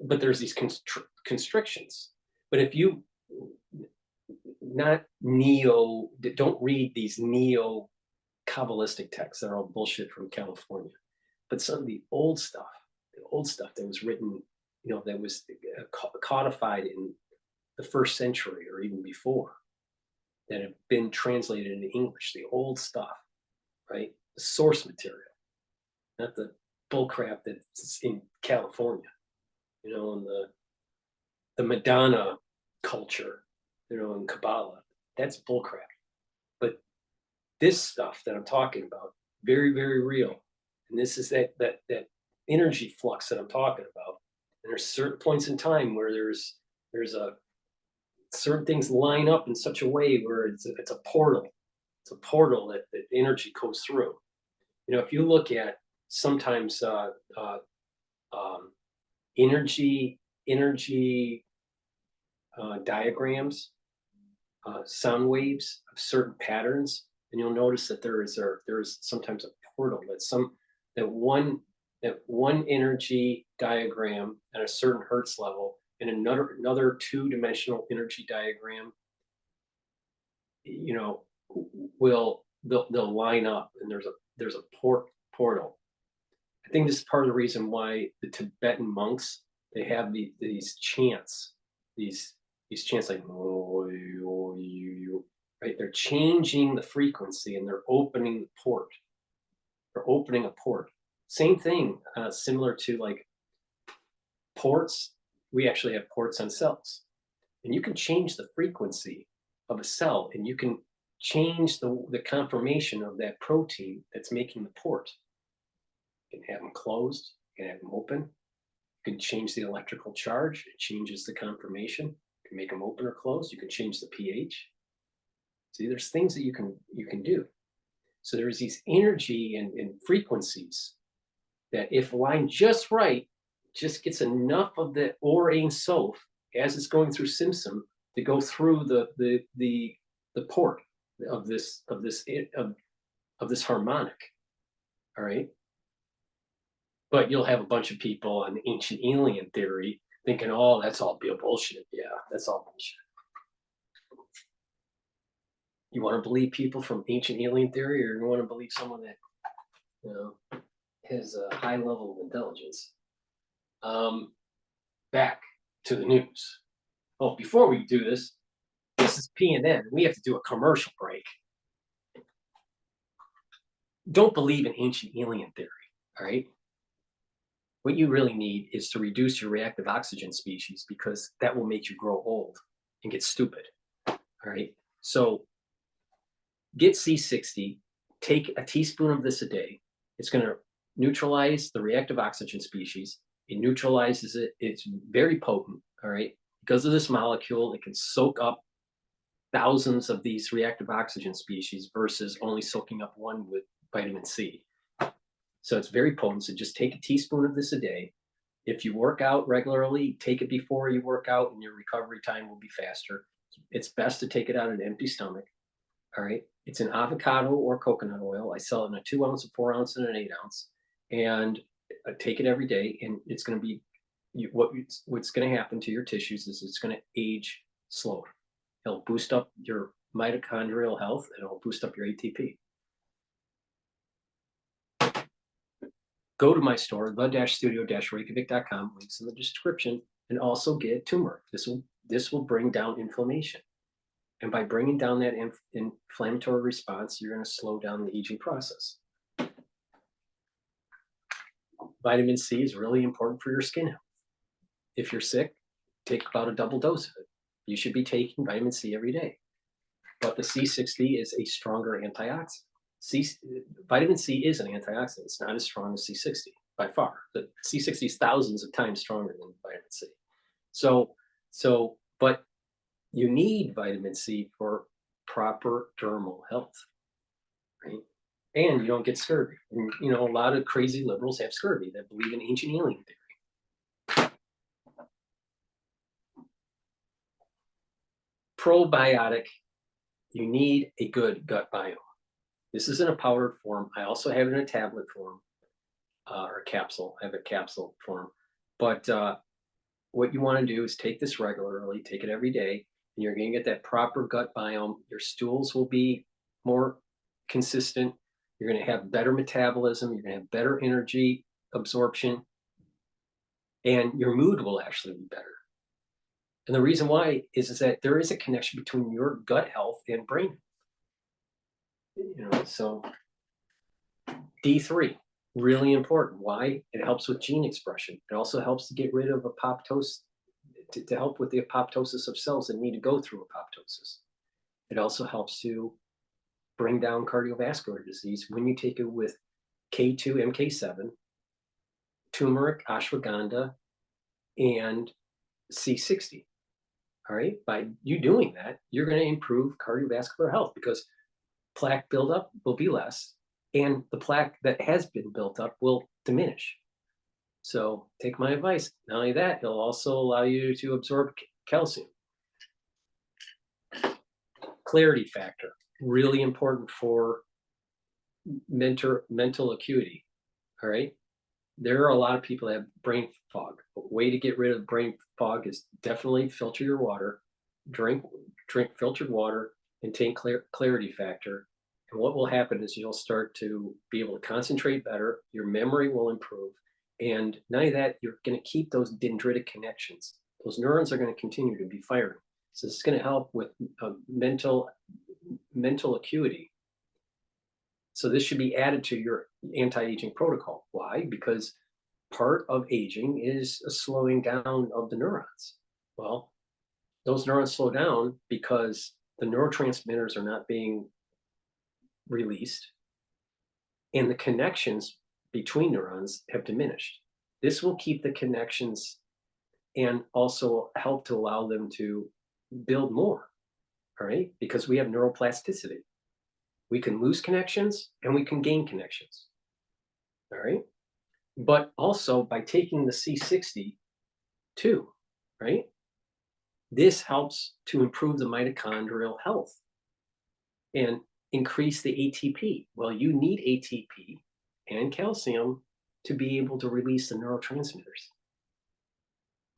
but there's these constrictions. But if you don't read these neo-Kabbalistic texts that are all bullshit from California, but some of the old stuff that was written, you know, that was codified in the 1st century or even before, that have been translated into English, the old stuff, right? The source material, not the bullcrap that's in California, you know, and the Madonna culture, you know, in Kabbalah, that's bullcrap. But this stuff that I'm talking about, very, very real. And this is that energy flux that I'm talking about. And there's certain points in time where there's certain things line up in such a way where it's a portal. It's a portal that energy goes through. You know, if you look at sometimes energy diagrams, sound waves of certain patterns, and you'll notice that there is sometimes a portal that one energy diagram at a certain hertz level and another two-dimensional energy diagram, you know, they'll line up, and there's a portal. I think this is part of the reason why the Tibetan monks, they have these chants, these chants like, right? They're changing the frequency and they're opening the port. They're opening a port. Same thing, similar to like ports. We actually have ports on cells, and you can change the frequency of a cell, and you can change the conformation of that protein that's making the port. You can have them closed, you can have them open. You can change the electrical charge, it changes the conformation. You can make them open or closed. You can change the pH. See, there's things that you can do. So there's these energy and frequencies that, if lined just right, just gets enough of the Or Ein Sof as it's going through Simpson, to go through the port of this harmonic. All right. But you'll have a bunch of people on ancient alien theory thinking, oh, that's all bullshit. Yeah, that's all bullshit. You want to believe people from ancient alien theory, or you want to believe someone that, you know, has a high level of intelligence? Back to the news. Oh, before we do this, this is PNN. We have to do a commercial break. Don't believe in ancient alien theory, all right? What you really need is to reduce your reactive oxygen species, because that will make you grow old and get stupid, all right? So get C60, take a teaspoon of this a day. It's going to neutralize the reactive oxygen species. It neutralizes it. It's very potent, all right? Because of this molecule, it can soak up thousands of these reactive oxygen species versus only soaking up one with vitamin C. So it's very potent. So just take a teaspoon of this a day. If you work out regularly, take it before you work out, and your recovery time will be faster. It's best to take it on an empty stomach, all right? It's an avocado or coconut oil. I sell it in a 2 ounce, a 4 ounce, and an 8 ounce. And I take it every day, and it's going to be, what's going to happen to your tissues is it's going to age slower. It'll boost up your mitochondrial health, and it'll boost up your ATP. Go to my store, the-studio-reykjavik.com, links in the description, and also get turmeric. This will bring down inflammation. And by bringing down that inflammatory response, you're going to slow down the aging process. Vitamin C is really important for your skin health. If you're sick, take about a double dose of it. You should be taking vitamin C every day. But the C60 is a stronger antioxidant. Vitamin C is an antioxidant. It's not as strong as C60 by far. The C60 is thousands of times stronger than vitamin C. But you need vitamin C for proper dermal health, right? And you don't get scurvy. And, you know, a lot of crazy liberals have scurvy that believe in ancient alien theory. Probiotic, you need a good gut biome. This is in a powdered form. I also have it in a tablet form, or a capsule. I have a capsule form. But what you want to do is take this regularly, take it every day, and you're going to get that proper gut biome. Your stools will be more consistent. You're going to have better metabolism. You're going to have better energy absorption. And your mood will actually be better. And the reason why is that there is a connection between your gut health and brain health. You know, so D3, really important. Why? It helps with gene expression. It also helps to get rid of apoptosis, to help with the apoptosis of cells that need to go through apoptosis. It also helps to bring down cardiovascular disease when you take it with K2, MK7, turmeric, ashwagandha, and C60. All right, by you doing that, you're going to improve cardiovascular health, because plaque buildup will be less, and the plaque that has been built up will diminish. So take my advice. Not only that, it'll also allow you to absorb calcium. Clarity factor, really important for mental acuity. All right. There are a lot of people that have brain fog. A way to get rid of brain fog is definitely filter your water, drink filtered water, and take clarity factor. And what will happen is you'll start to be able to concentrate better. Your memory will improve. And not only that, you're going to keep those dendritic connections. Those neurons are going to continue to be firing. So this is going to help with mental acuity. So this should be added to your anti-aging protocol. Why? Because part of aging is a slowing down of the neurons. Well, those neurons slow down because the neurotransmitters are not being released, and the connections between neurons have diminished. This will keep the connections and also help to allow them to build more, all right? Because we have neuroplasticity. We can lose connections and we can gain connections, all right? But also by taking the C60 too, right? This helps to improve the mitochondrial health and increase the ATP. Well, you need ATP and calcium to be able to release the neurotransmitters.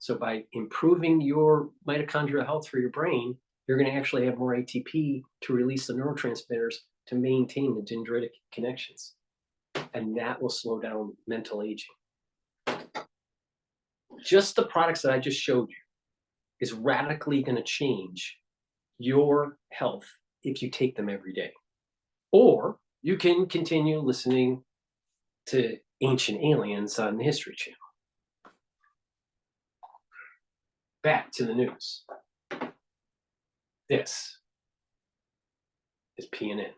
So by improving your mitochondrial health for your brain, you're going to actually have more ATP to release the neurotransmitters to maintain the dendritic connections. And that will slow down mental aging. Just the products that I just showed you is radically going to change your health if you take them every day. Or you can continue listening to Ancient Aliens on the History Channel. Back to the news. This is PNN.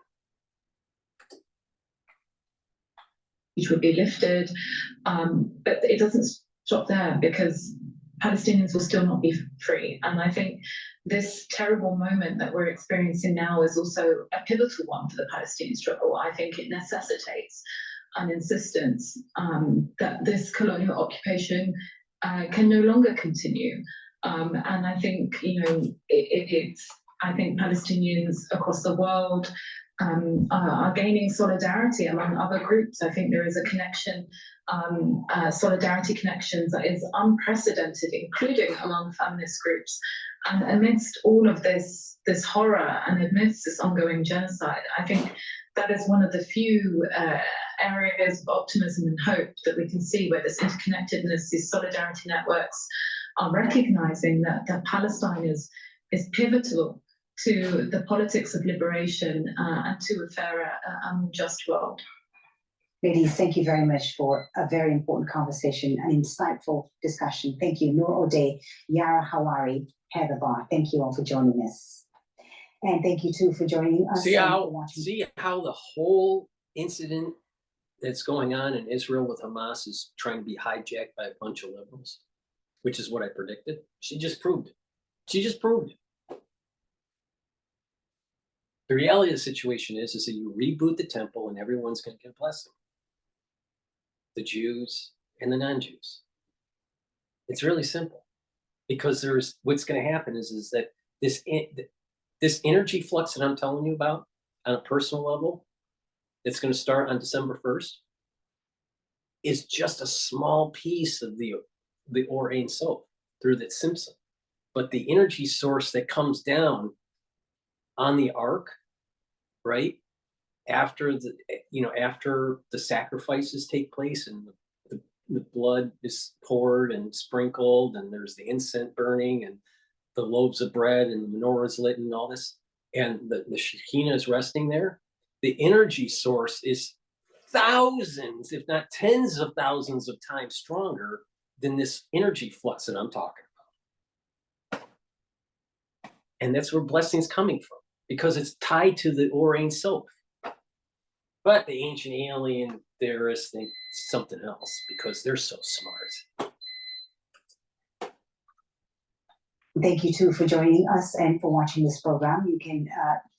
Which would be lifted, but it doesn't stop there because Palestinians will still not be free. And I think this terrible moment that we're experiencing now is also a pivotal one for the Palestinian struggle. I think it necessitates an insistence that this colonial occupation can no longer continue. And I think, I think Palestinians across the world are gaining solidarity among other groups. I think there is a connection, solidarity connections that is unprecedented, including among feminist groups. And amidst all of this horror and amidst this ongoing genocide, I think that is one of the few areas of optimism and hope that we can see where this interconnectedness, these solidarity networks are recognizing that Palestine is pivotal to the politics of liberation and to a fairer and more just world. Ladies, thank you very much for a very important conversation, an insightful discussion. Thank you, Noor O'Day, Yara Hawari, Heather Barr. Thank you all for joining us. And thank you too for joining us. See how the whole incident that's going on in Israel with Hamas is trying to be hijacked by a bunch of liberals, which is what I predicted. She just proved it. She just proved it. The reality of the situation is that you reboot the temple and everyone's going to get a blessing. The Jews and the non-Jews. It's really simple, because what's going to happen is that this energy flux that I'm telling you about on a personal level, that's going to start on December 1st, is just a small piece of the Or Ein Sof through that Simpson. But the energy source that comes down on the ark, right, after the sacrifices take place and the blood is poured and sprinkled and there's the incense burning and the loaves of bread and the menorah is lit and all this, and the Shekinah is resting there, the energy source is thousands, if not tens of thousands of times stronger than this energy flux that I'm talking about. And that's where blessing's coming from, because it's tied to the Or Ein Sof. But the ancient alien theorists think something else because they're so smart. Thank you too for joining us and for watching this program. You can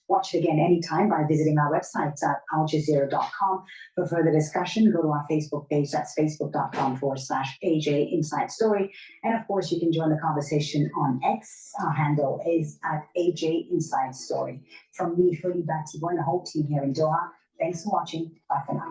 watch it again anytime by visiting our website at aljazeera.com. For further discussion, go to our Facebook page. That's facebook.com/AJ Inside Story. And of course, you can join the conversation on X. Our handle is at AJ Inside Story. From me, Philly, back to you and the whole team here in Doha. Thanks for watching. Bye for now.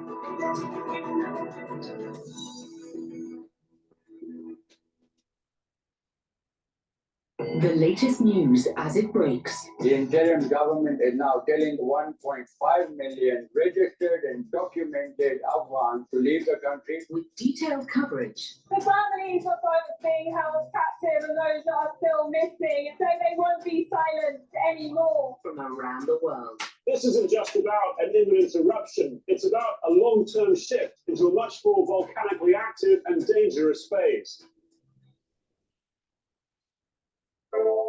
The latest news as it breaks. The interim government is now telling 1.5 million registered and documented Afghans to leave the country. With detailed coverage. The families of those being held captive and those that are still missing, so they won't be silenced anymore. From around the world. This isn't just about an imminent eruption. It's about a long-term shift into a much more volcanically active and dangerous phase.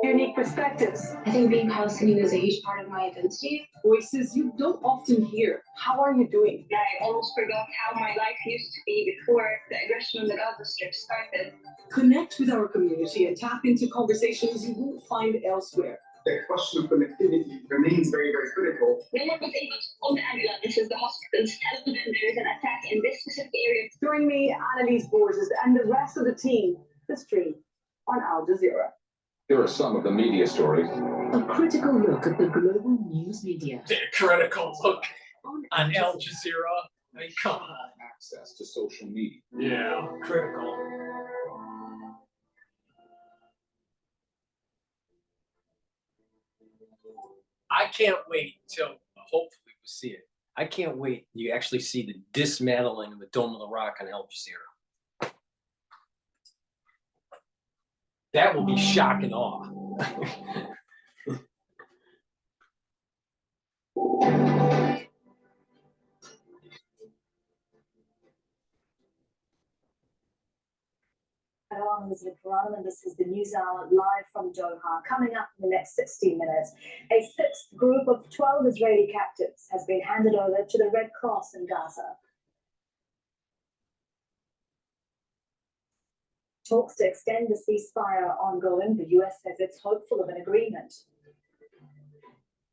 Unique perspectives. I think being Palestinian is a huge part of my identity. Voices you don't often hear. How are you doing? I almost forgot how my life used to be before the aggression on the Gaza Strip started. Connect with our community and tap into conversations you won't find elsewhere. The question of connectivity remains very, very critical. No one was able to call the ambulances, the hospitals, tell them there is an attack in this specific area. Join me, Annalise Borges, and the rest of the team, the stream on Al Jazeera. Here are some of the media stories. A critical look at the global news media. A critical look on Al Jazeera. I mean, come on. Access to social media. Yeah, critical. I can't wait till hopefully we see it. I can't wait. You actually see the dismantling of the Dome of the Rock on Al Jazeera. That will be shock and awe. Hello, I'm Elizabeth Quran, and this is the News Hour live from Doha. Coming up in the next 16 minutes, a sixth group of 12 Israeli captives has been handed over to the Red Cross in Gaza. Talks to extend the ceasefire are ongoing. The US says it's hopeful of an agreement.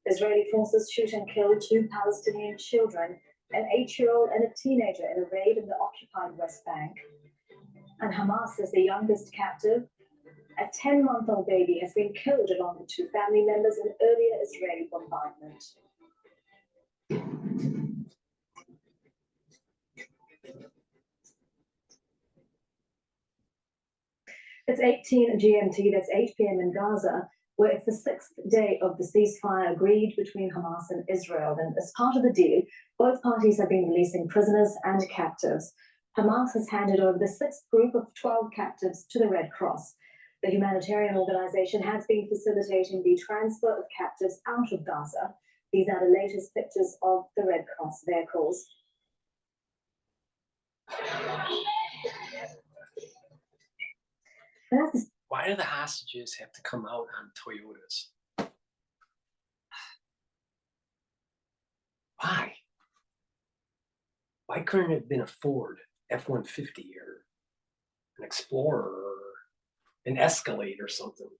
Israeli forces shoot and kill 2 Palestinian children, an 8-year-old and a teenager, in a raid in the occupied West Bank. And Hamas says the youngest captive, a 10-month-old baby, has been killed along with 2 family members in earlier Israeli bombardment. It's 18 GMT, that's 8 p.m. in Gaza, where it's the 6th day of the ceasefire agreed between Hamas and Israel. And as part of the deal, both parties have been releasing prisoners and captives. Hamas has handed over the 6th group of 12 captives to the Red Cross. The humanitarian organization has been facilitating the transfer of captives out of Gaza. These are the latest pictures of the Red Cross vehicles. Why do the hostages have to come out on Toyotas? Why? Why couldn't it have been a Ford F-150 or an Explorer or an Escalade or something?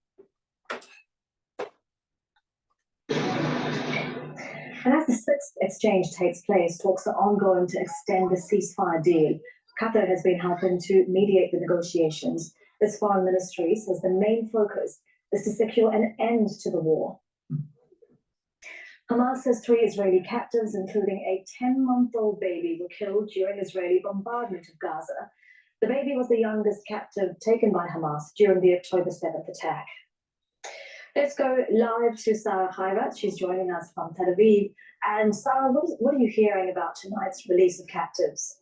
And as the 6th exchange takes place, talks are ongoing to extend the ceasefire deal. Qatar has been helping to mediate the negotiations. Its foreign ministry says the main focus is to secure an end to the war. Hamas says 3 Israeli captives, including a 10-month-old baby, were killed during Israeli bombardment of Gaza. The baby was the youngest captive taken by Hamas during the October 7th attack. Let's go live to Sarah Khairat. She's joining us from Tel Aviv. And Sarah, what are you hearing about tonight's release of captives?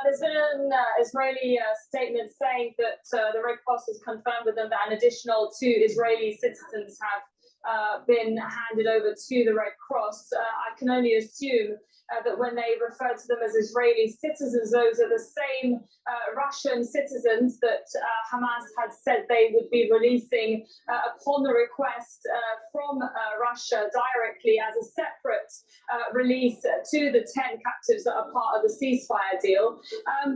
There's been an Israeli statement saying that the Red Cross has confirmed with them that an additional 2 Israeli citizens have been handed over to the Red Cross. I can only assume that when they refer to them as Israeli citizens, those are the same Russian citizens that Hamas had said they would be releasing upon the request from Russia directly as a separate release to the 10 captives that are part of the ceasefire deal.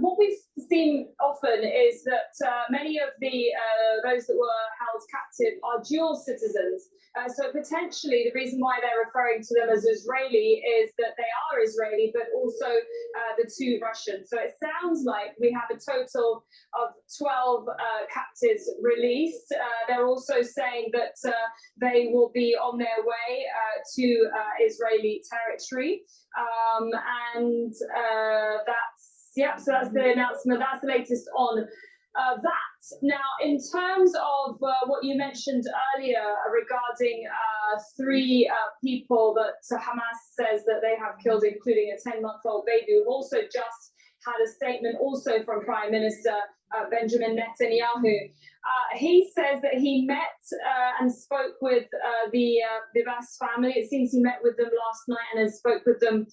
What we've seen often is that many of those that were held captive are dual citizens. So potentially the reason why they're referring to them as Israeli is that they are Israeli, but also the 2 Russians. So it sounds like we have a total of 12 captives released. They're also saying that they will be on their way to Israeli territory. And so that's the announcement. That's the latest on that. Now, in terms of what you mentioned earlier regarding 3 people that Hamas says that they have killed, including a 10-month-old baby, we've also just had a statement also from Prime Minister Benjamin Netanyahu. He says that he met and spoke with the Abbas family. It seems he met with them last night and has spoke with them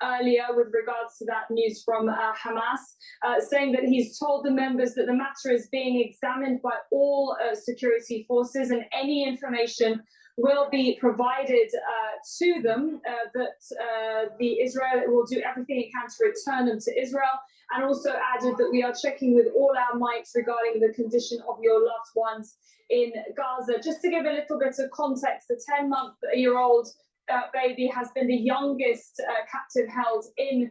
earlier with regards to that news from Hamas, saying that he's told the members that the matter is being examined by all security forces and any information will be provided to them, that Israel will do everything it can to return them to Israel, and also added that we are checking with all our might regarding the condition of your loved ones in Gaza. Just to give a little bit of context, the 10-month-old baby has been the youngest captive held in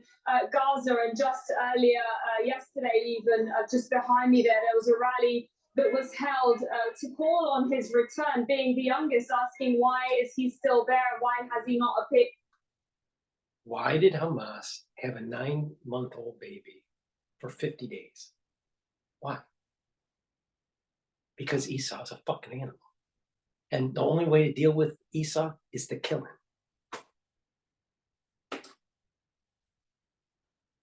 Gaza. And just earlier, yesterday even, just behind me there was a rally that was held to call on his return, being the youngest, asking why is he still there? Why has he not appeared? Why did Hamas have a 9-month-old baby for 50 days? Why? Because Esau's a fucking animal. And the only way to deal with Esau is to kill him.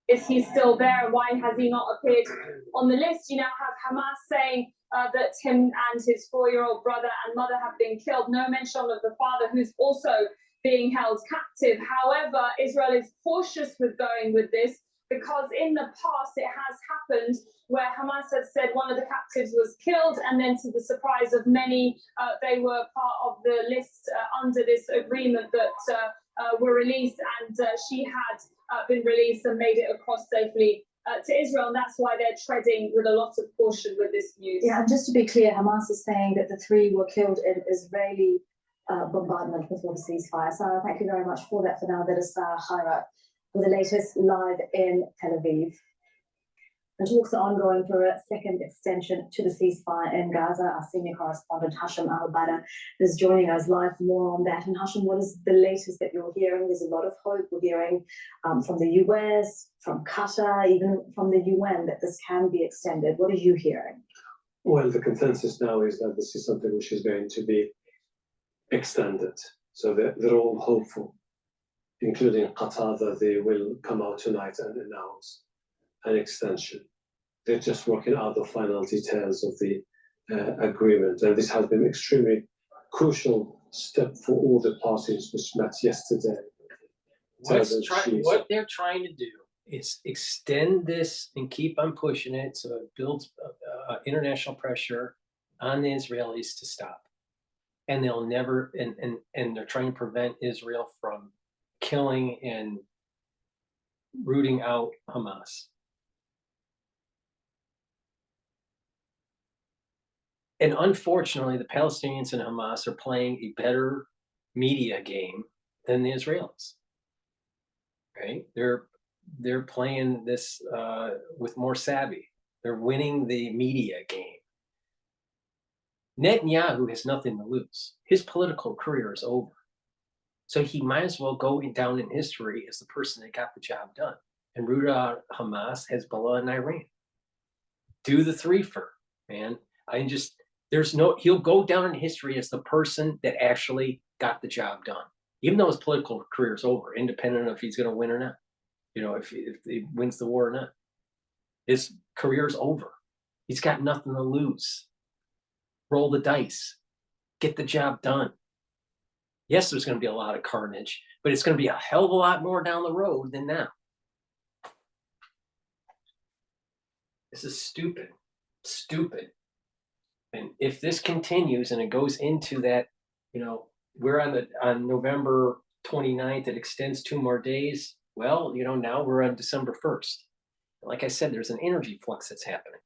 Is he still there? Why has he not appeared on the list? You now have Hamas saying that him and his 4-year-old brother and mother have been killed. No mention of the father, who's also being held captive. However, Israel is cautious with going with this because in the past it has happened where Hamas has said one of the captives was killed, and then to the surprise of many, they were part of the list under this agreement that were released, and she had been released and made it across safely to Israel, and that's why they're treading with a lot of caution with this news. Yeah, and just to be clear, Hamas is saying that the 3 were killed in Israeli bombardment before the ceasefire. Sarah, thank you very much for that. For now, that is Sarah Haira with the latest live in Tel Aviv. And talks are ongoing for a second extension to the ceasefire in Gaza. Our senior correspondent Hashim Al-Bada is joining us live. More on that. And Hashim, what is the latest that you're hearing? There's a lot of hope. We're hearing from the US, from Qatar, even from the UN that this can be extended. What are you hearing? Well, the consensus now is that this is something which is going to be extended. So they're all hopeful, including Qatar, that they will come out tonight and announce an extension. They're just working out the final details of the agreement. And this has been extremely crucial step for all the parties which met yesterday. What they're trying to do is extend this and keep on pushing it so it builds international pressure on the Israelis to stop. And they'll never, and they're trying to prevent Israel from killing and rooting out Hamas. And unfortunately, the Palestinians and Hamas are playing a better media game than the Israelis. Right? They're playing this with more savvy. They're winning the media game. Netanyahu has nothing to lose. His political career is over. So he might as well go down in history as the person that got the job done and root out Hamas, Hezbollah, and Iran. Do the 3-fer, man. He'll go down in history as the person that actually got the job done, even though his political career is over, independent of if he's going to win or not. You know, if he wins the war or not. His career's over. He's got nothing to lose. Roll the dice. Get the job done. Yes, there's going to be a lot of carnage, but it's going to be a hell of a lot more down the road than now. This is stupid. Stupid. And if this continues and it goes into that, you know, we're on November 29th, it extends 2 more days. Well, you know, now we're on December 1st. Like I said, there's an energy flux that's happening.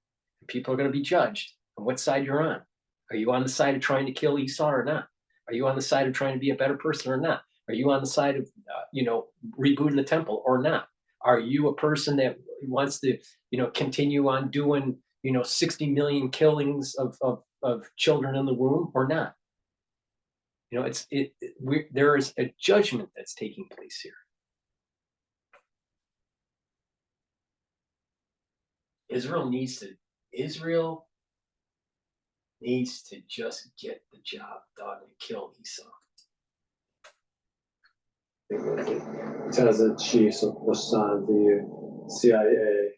People are going to be judged on what side you're on. Are you on the side of trying to kill Esau or not? Are you on the side of trying to be a better person or not? Are you on the side of, rebooting the temple or not? Are you a person that wants to, continue on doing, 60 million killings of children in the womb or not? There is a judgment that's taking place here. Israel needs to just get the job done and kill Esau. Intelligence chiefs of Mossad, the CIA,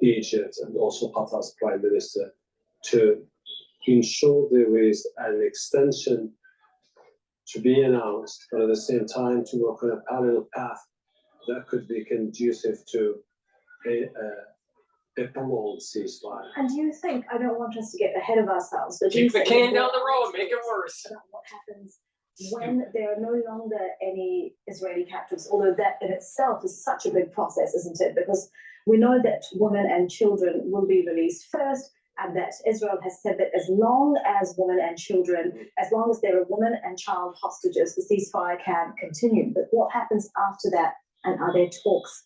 Egypt, and also Qatar's prime minister to ensure there is an extension to be announced, but at the same time to work on a parallel path that could be conducive to a prolonged ceasefire. And do you think, I don't want us to get ahead of ourselves, but keep the can down the road, make it worse. What happens when there are no longer any Israeli captives, although that in itself is such a big process, isn't it? Because we know that women and children will be released first, and that Israel has said that as long as women and children, as long as there are women and child hostages, the ceasefire can continue. But what happens after that? And are there talks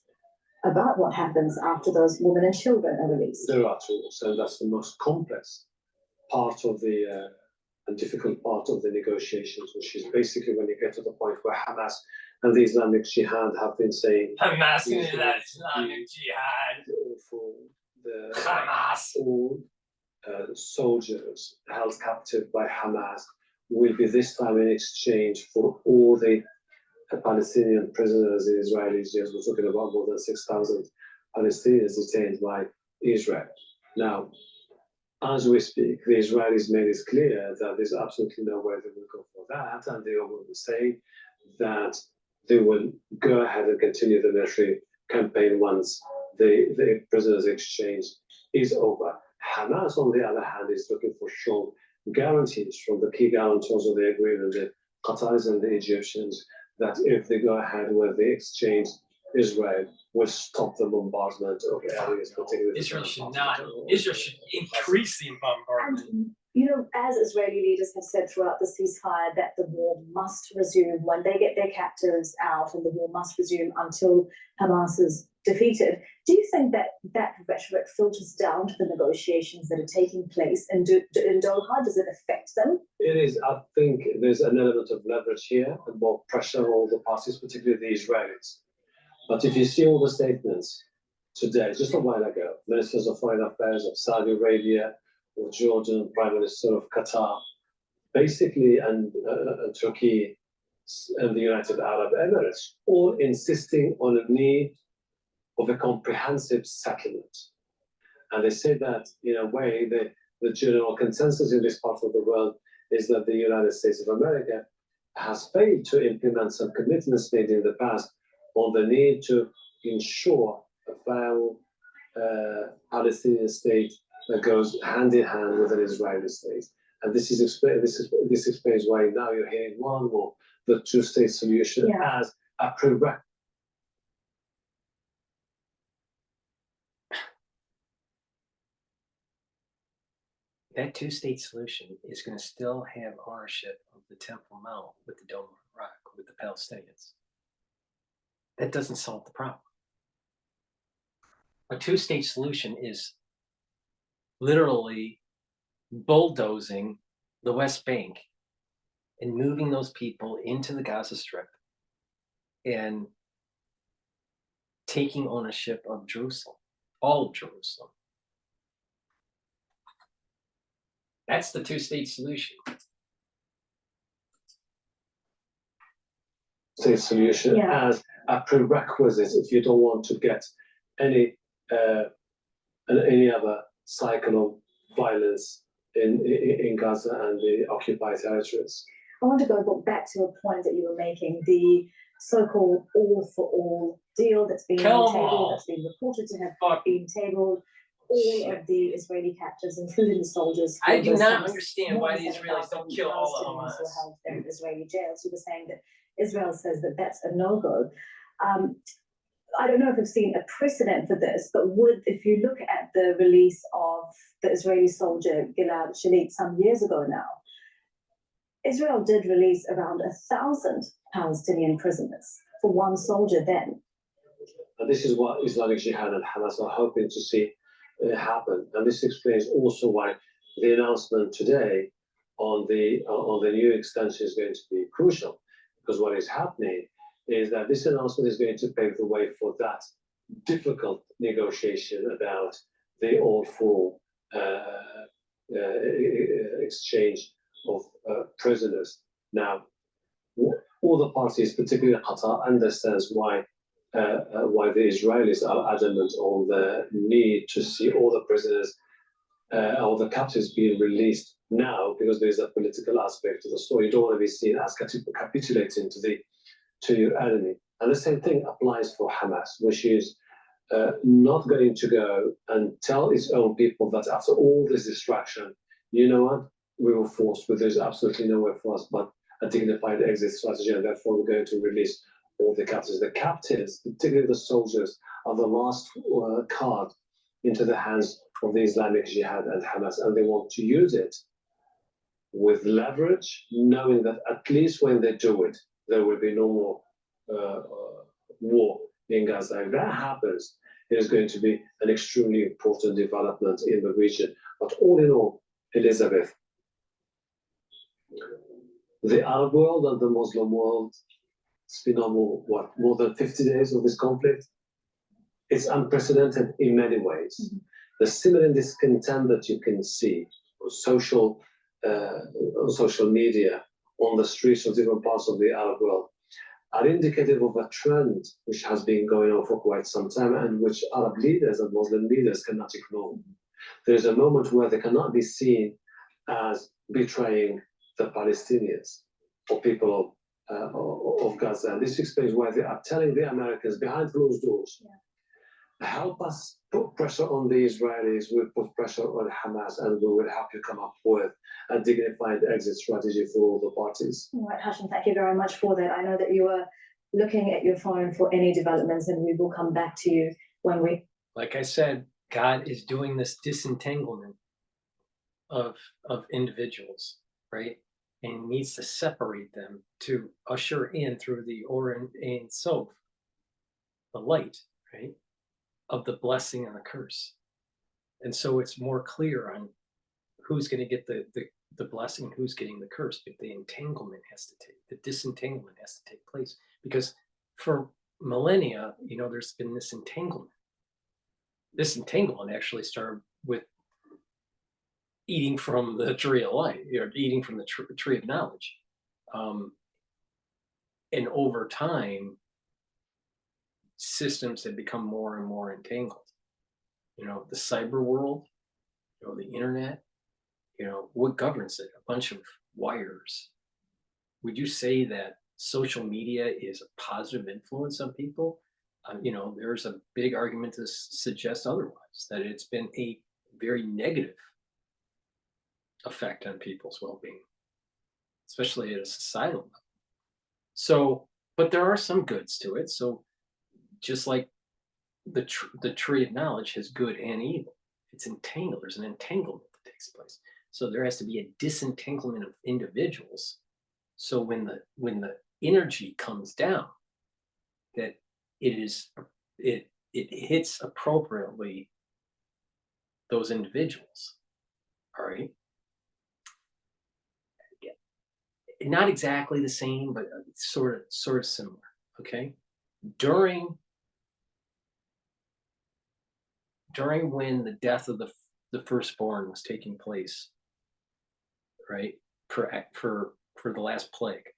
about what happens after those women and children are released? There are talks, and that's the most complex part of the and difficult part of the negotiations, which is basically when you get to the point where Hamas and the Islamic Jihad have been saying Hamas and the Islamic Jihad. The Hamas. All soldiers held captive by Hamas will be this time in exchange for all the Palestinian prisoners in Israeli jails. We're talking about more than 6,000 Palestinians detained by Israel. Now, as we speak, the Israelis made it clear that there's absolutely no way they will go for that, and they will say that they will go ahead and continue the military campaign once the prisoners' exchange is over. Hamas, on the other hand, is looking for strong guarantees from the key guarantors of the agreement, the Qataris and the Egyptians, that if they go ahead with the exchange, Israel will stop the bombardment of areas, particularly Israel should increase the bombardment. And, you know, as Israeli leaders have said throughout the ceasefire, that the war must resume when they get their captives out, and the war must resume until Hamas is defeated. Do you think that that rhetoric filters down to the negotiations that are taking place in Doha? Does it affect them? It is. I think there's an element of leverage here and more pressure on all the parties, particularly the Israelis. But if you see all the statements today, just a while ago, ministers of foreign affairs of Saudi Arabia, of Jordan, Prime Minister of Qatar, basically, and Turkey and the United Arab Emirates, all insisting on a need of a comprehensive settlement. And they say that, in a way, the general consensus in this part of the world is that the United States of America has failed to implement some commitments made in the past on the need to ensure a viable Palestinian state that goes hand in hand with an Israeli state. And this explains why now you're hearing more and more the two-state solution as a prerequisite. That two-state solution is going to still have ownership of the Temple Mount with the Dome of Rock, with the Palestinians. That doesn't solve the problem. A two-state solution is literally bulldozing the West Bank and moving those people into the Gaza Strip and taking ownership of Jerusalem, all of Jerusalem. That's the two-state solution. State solution as a prerequisite if you don't want to get any other cycle of violence in Gaza and the occupied territories. I want to go back to a point that you were making, the so-called all-for-all deal that's been tabled, that's been reported to have been tabled. All of the Israeli captives, including the soldiers. I do not understand why the Israelis don't kill all of Hamas. Were held in Israeli jails. You were saying that Israel says that that's a no-go. I don't know if we've seen a precedent for this, but if you look at the release of the Israeli soldier Gilad Shalit some years ago now, Israel did release around 1,000 Palestinian prisoners for one soldier then. And this is what Islamic Jihad and Hamas are hoping to see happen. And this explains also why the announcement today on the new extension is going to be crucial, because what is happening is that this announcement is going to pave the way for that difficult negotiation about the all-for exchange of prisoners. Now, all the parties, particularly Qatar, understands why the Israelis are adamant on the need to see all the prisoners, all the captives being released now, because there is a political aspect to the story. You don't want to be seen as capitulating to your enemy. And the same thing applies for Hamas, which is not going to go and tell its own people that after all this distraction, you know what, we were forced, but there's absolutely nowhere for us but a dignified exit strategy, and therefore we're going to release all the captives. The captives, particularly the soldiers, are the last card into the hands of the Islamic Jihad and Hamas, and they want to use it with leverage, knowing that at least when they do it, there will be no more war in Gaza. If that happens, it is going to be an extremely important development in the region. But all in all, Elizabeth, the Arab world and the Muslim world, it's been almost, more than 50 days of this conflict. It's unprecedented in many ways. Mm-hmm. The similar discontent that you can see on social media, on the streets of different parts of the Arab world, are indicative of a trend which has been going on for quite some time and which Arab leaders and Muslim leaders cannot ignore. There's a moment where they cannot be seen as betraying the Palestinians or people of Gaza. And this explains why they are telling the Americans behind closed doors, help us put pressure on the Israelis, we'll put pressure on Hamas, and we will help you come up with a dignified exit strategy for all the parties. All right, Hashim, thank you very much for that. I know that you are looking at your phone for any developments, and we will come back to you when we... Like I said, God is doing this disentanglement of individuals, right? And he needs to separate them to usher in through the Or Ein Sof, the light, right, of the blessing and the curse. And so it's more clear on who's going to get the blessing and who's getting the curse. But the disentanglement has to take place, because for millennia, there's been this entanglement. This entanglement actually started with eating from the tree of life, eating from the tree of knowledge. And over time, systems have become more and more entangled. The cyber world, the internet, what governs it? A bunch of wires. Would you say that social media is a positive influence on people? There's a big argument to suggest otherwise, that it's been a very negative effect on people's well-being, especially at a societal level. So, but there are some goods to it. So just like the tree of knowledge has good and evil, it's entangled. There's an entanglement that takes place. So there has to be a disentanglement of individuals. So when the energy comes down, that it hits appropriately those individuals. All right. Not exactly the same, but sort of similar. Okay. During when the death of the firstborn was taking place, right, for the last plague,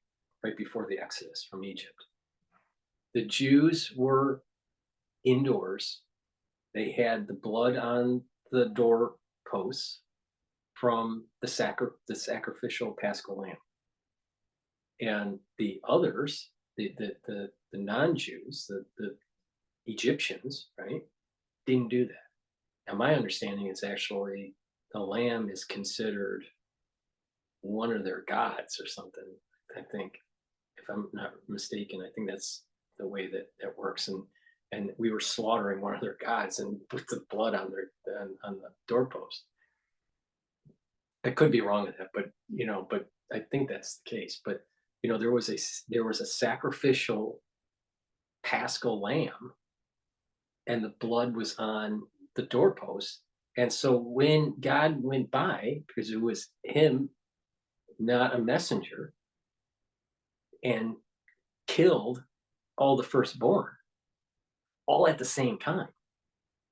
right before the Exodus from Egypt, the Jews were indoors. They had the blood on the doorposts from the sacrificial Paschal lamb, and the others, the non-Jews, the Egyptians, right, didn't do that. Now, my understanding is actually the lamb is considered one of their gods or something. I think, if I'm not mistaken, I think that's the way that works. And we were slaughtering one of their gods and put the blood on the doorpost. I could be wrong with that, but I think that's the case. But there was a sacrificial Paschal lamb, and the blood was on the doorpost. And so when God went by, because it was him, not a messenger, and killed all the firstborn, all at the same time.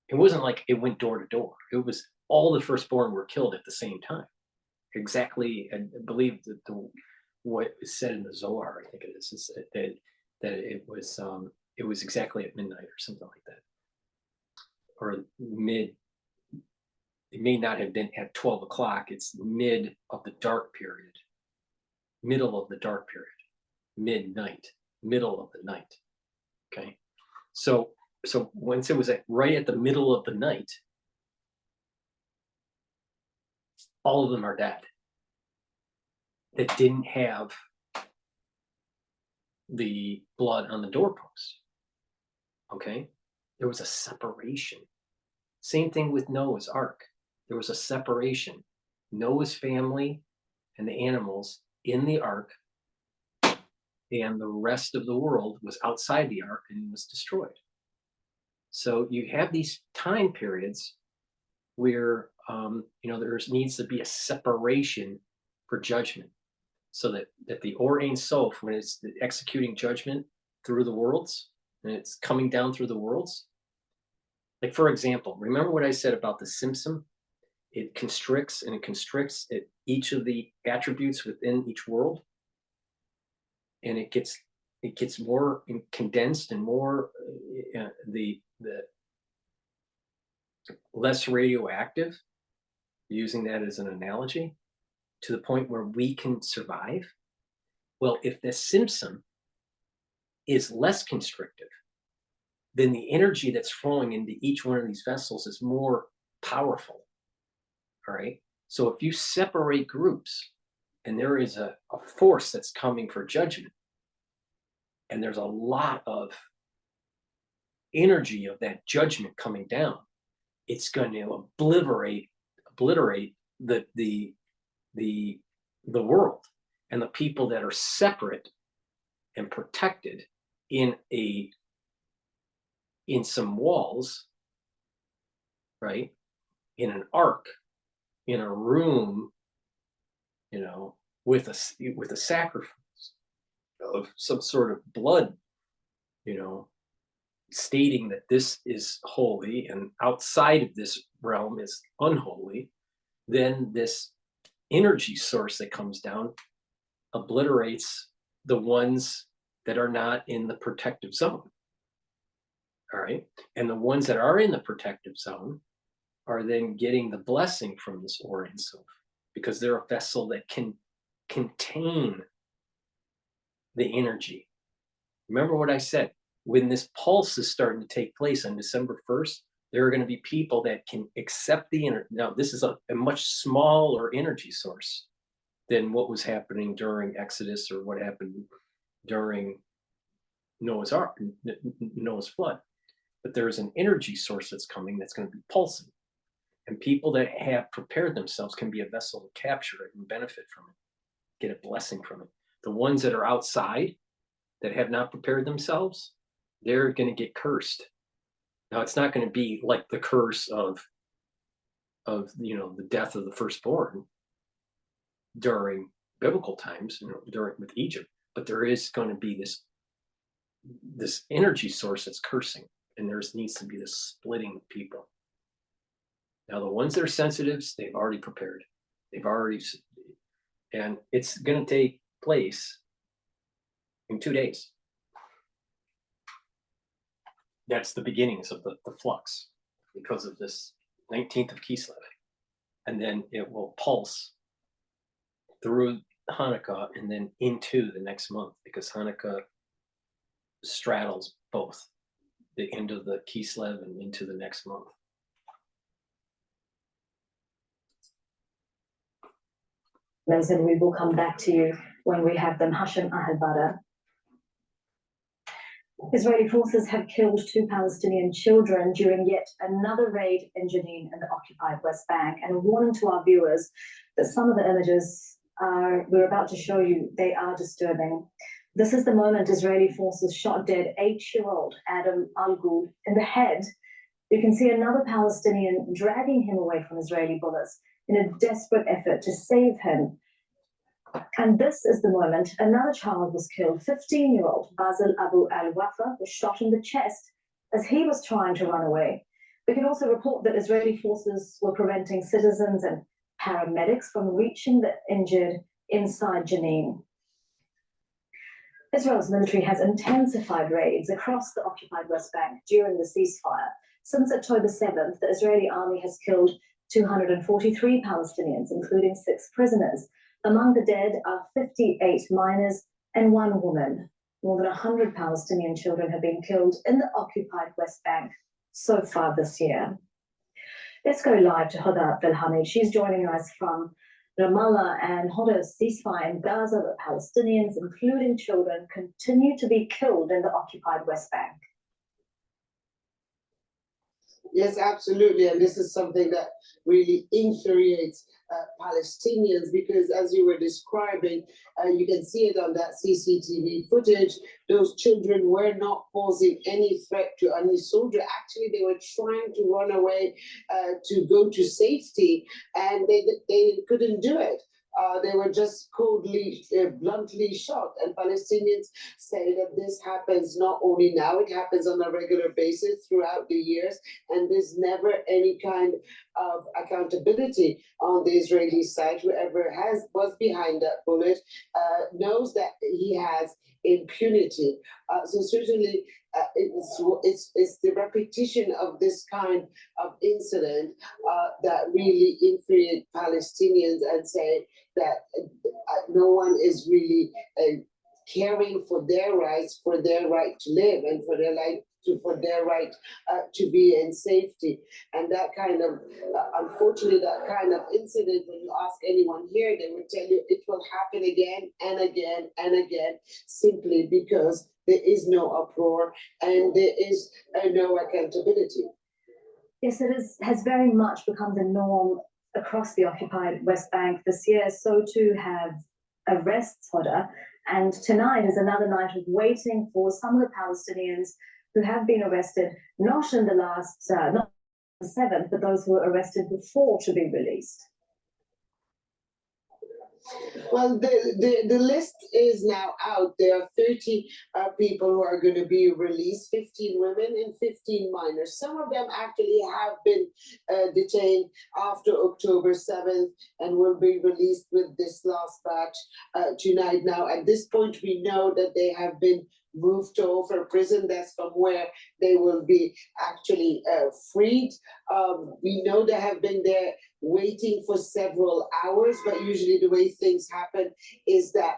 It wasn't like it went door to door. It was all the firstborn were killed at the same time. Exactly, I believe that what is said in the Zohar, I think it is that it was exactly at midnight or something like that, or it may not have been at 12 o'clock. It's mid of the dark period, middle of the dark period, midnight, middle of the night. Okay, so once it was right at the middle of the night, all of them are dead that didn't have the blood on the doorpost. Okay, there was a separation Same thing with Noah's Ark. There was a separation. Noah's family and the animals in the ark, and the rest of the world was outside the ark and was destroyed. So you have these time periods where there needs to be a separation for judgment, so that the Or Ein Sof, when it's executing judgment through the worlds, and it's coming down through the worlds. Like, for example, remember what I said about the Simpson? It constricts and it constricts at each of the attributes within each world, and it gets more condensed and more the less radioactive, using that as an analogy, to the point where we can survive. Well, if the Simpson is less constrictive, then the energy that's flowing into each one of these vessels is more powerful. All right. So if you separate groups, and there is a force that's coming for judgment, and there's a lot of energy of that judgment coming down, it's going to obliterate the world, and the people that are separate and protected in some walls, right? In an ark, in a room, with a sacrifice of some sort of blood, stating that this is holy and outside of this realm is unholy, then this energy source that comes down obliterates the ones that are not in the protective zone. All right. And the ones that are in the protective zone are then getting the blessing from this Or Ein Sof, because they're a vessel that can contain the energy. Remember what I said, when this pulse is starting to take place on December 1st, there are going to be people that can accept the energy. Now, this is a much smaller energy source than what was happening during Exodus or what happened during Noah's Ark, Noah's flood. But there is an energy source that's coming that's going to be pulsing. And people that have prepared themselves can be a vessel to capture it and benefit from it, get a blessing from it. The ones that are outside that have not prepared themselves, they're going to get cursed. Now, it's not going to be like the curse of the death of the firstborn during biblical times, with Egypt, but there is going to be this energy source that's cursing, and there needs to be this splitting of people. Now, the ones that are sensitives, they've already prepared. And it's going to take place in 2 days. That's the beginnings of the flux, because of this 19th of Kislev. And then it will pulse through Hanukkah and then into the next month, because Hanukkah straddles both the end of the Kislev and into the next month. Mason, we will come back to you when we have them. Hashem Ahadbada. Israeli forces have killed 2 Palestinian children during yet another raid in Jenin in the occupied West Bank, and warning to our viewers that some of the images we're about to show you, they are disturbing. This is the moment Israeli forces shot dead 8-year-old Adam Al-Ghul in the head. You can see another Palestinian dragging him away from Israeli bullets in a desperate effort to save him. And this is the moment another child was killed. 15-year-old Basil Abu Al-Wafa was shot in the chest as he was trying to run away. We can also report that Israeli forces were preventing citizens and paramedics from reaching the injured inside Jenin. Israel's military has intensified raids across the occupied West Bank during the ceasefire. Since October 7th, the Israeli army has killed 243 Palestinians, including 6 prisoners. Among the dead are 58 minors and 1 woman. More than 100 Palestinian children have been killed in the occupied West Bank so far this year. Let's go live to Hoda Abdelhamid. She's joining us from Ramallah. And Hoda's ceasefire in Gaza, the Palestinians, including children, continue to be killed in the occupied West Bank. Yes, absolutely. And this is something that really infuriates Palestinians because, as you were describing, you can see it on that CCTV footage. Those children were not posing any threat to any soldier. Actually, they were trying to run away to go to safety, and they couldn't do it. They were just coldly, bluntly shot. And Palestinians say that this happens not only now, it happens on a regular basis throughout the years, and there's never any kind of accountability on the Israeli side. Whoever was behind that bullet knows that he has impunity. So certainly it's the repetition of this kind of incident that really infuriate Palestinians and say that no one is really caring for their rights, for their right to live, and for their right to be in safety. And that kind of, unfortunately, that kind of incident, when you ask anyone here, they will tell you it will happen again and again and again, simply because there is no uproar and there is no accountability. Yes, it has very much become the norm across the occupied West Bank this year. So too have arrests, Hoda. And tonight is another night of waiting for some of the Palestinians who have been arrested, not in the last, not the 7th, but those who were arrested before to be released. Well, the list is now out. There are 30 people who are going to be released, 15 women and 15 minors. Some of them actually have been detained after October 7th and will be released with this last batch tonight. Now, at this point, we know that they have been moved to Ofer prison. That's from where they will be actually freed. We know they have been there waiting for several hours, but usually the way things happen is that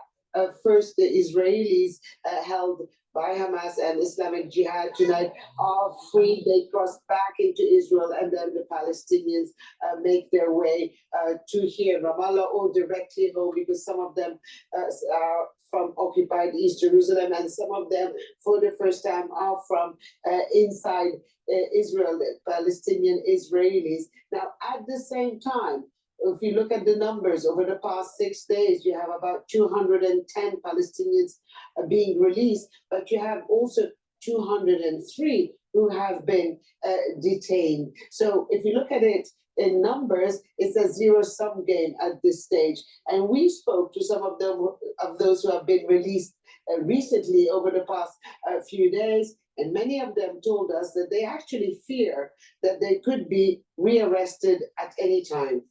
first the Israelis held by Hamas and Islamic Jihad tonight are freed. They cross back into Israel, and then the Palestinians make their way to here, Ramallah, or directly home, because some of them are from occupied East Jerusalem, and some of them, for the first time, are from inside Israel, Palestinian Israelis. Now, at the same time, if you look at the numbers over the past 6 days, you have about 210 Palestinians being released, but you have also 203 who have been detained. So if you look at it in numbers, it's a zero-sum game at this stage. And we spoke to some of them, of those who have been released recently over the past few days, and many of them told us that they actually fear that they could be rearrested at any time.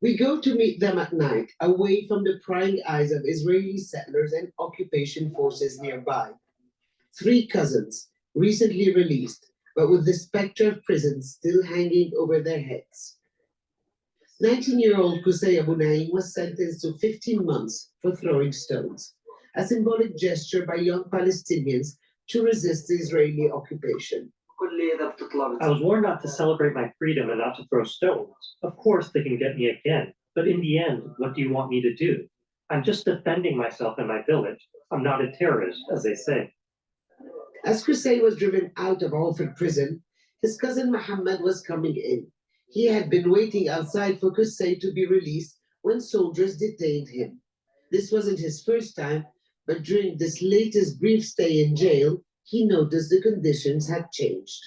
We go to meet them at night, away from the prying eyes of Israeli settlers and occupation forces nearby. 3 cousins, recently released, but with the specter of prison still hanging over their heads. 19-year-old Qusay Abu Naim was sentenced to 15 months for throwing stones, a symbolic gesture by young Palestinians to resist the Israeli occupation. I was warned not to celebrate my freedom and not to throw stones. Of course they can get me again, but in the end, what do you want me to do? I'm just defending myself and my village. I'm not a terrorist, as they say. As Qusay was driven out of Alfred prison, his cousin Muhammad was coming in. He had been waiting outside for Qusay to be released when soldiers detained him. This wasn't his first time, but during this latest brief stay in jail, he noticed the conditions had changed.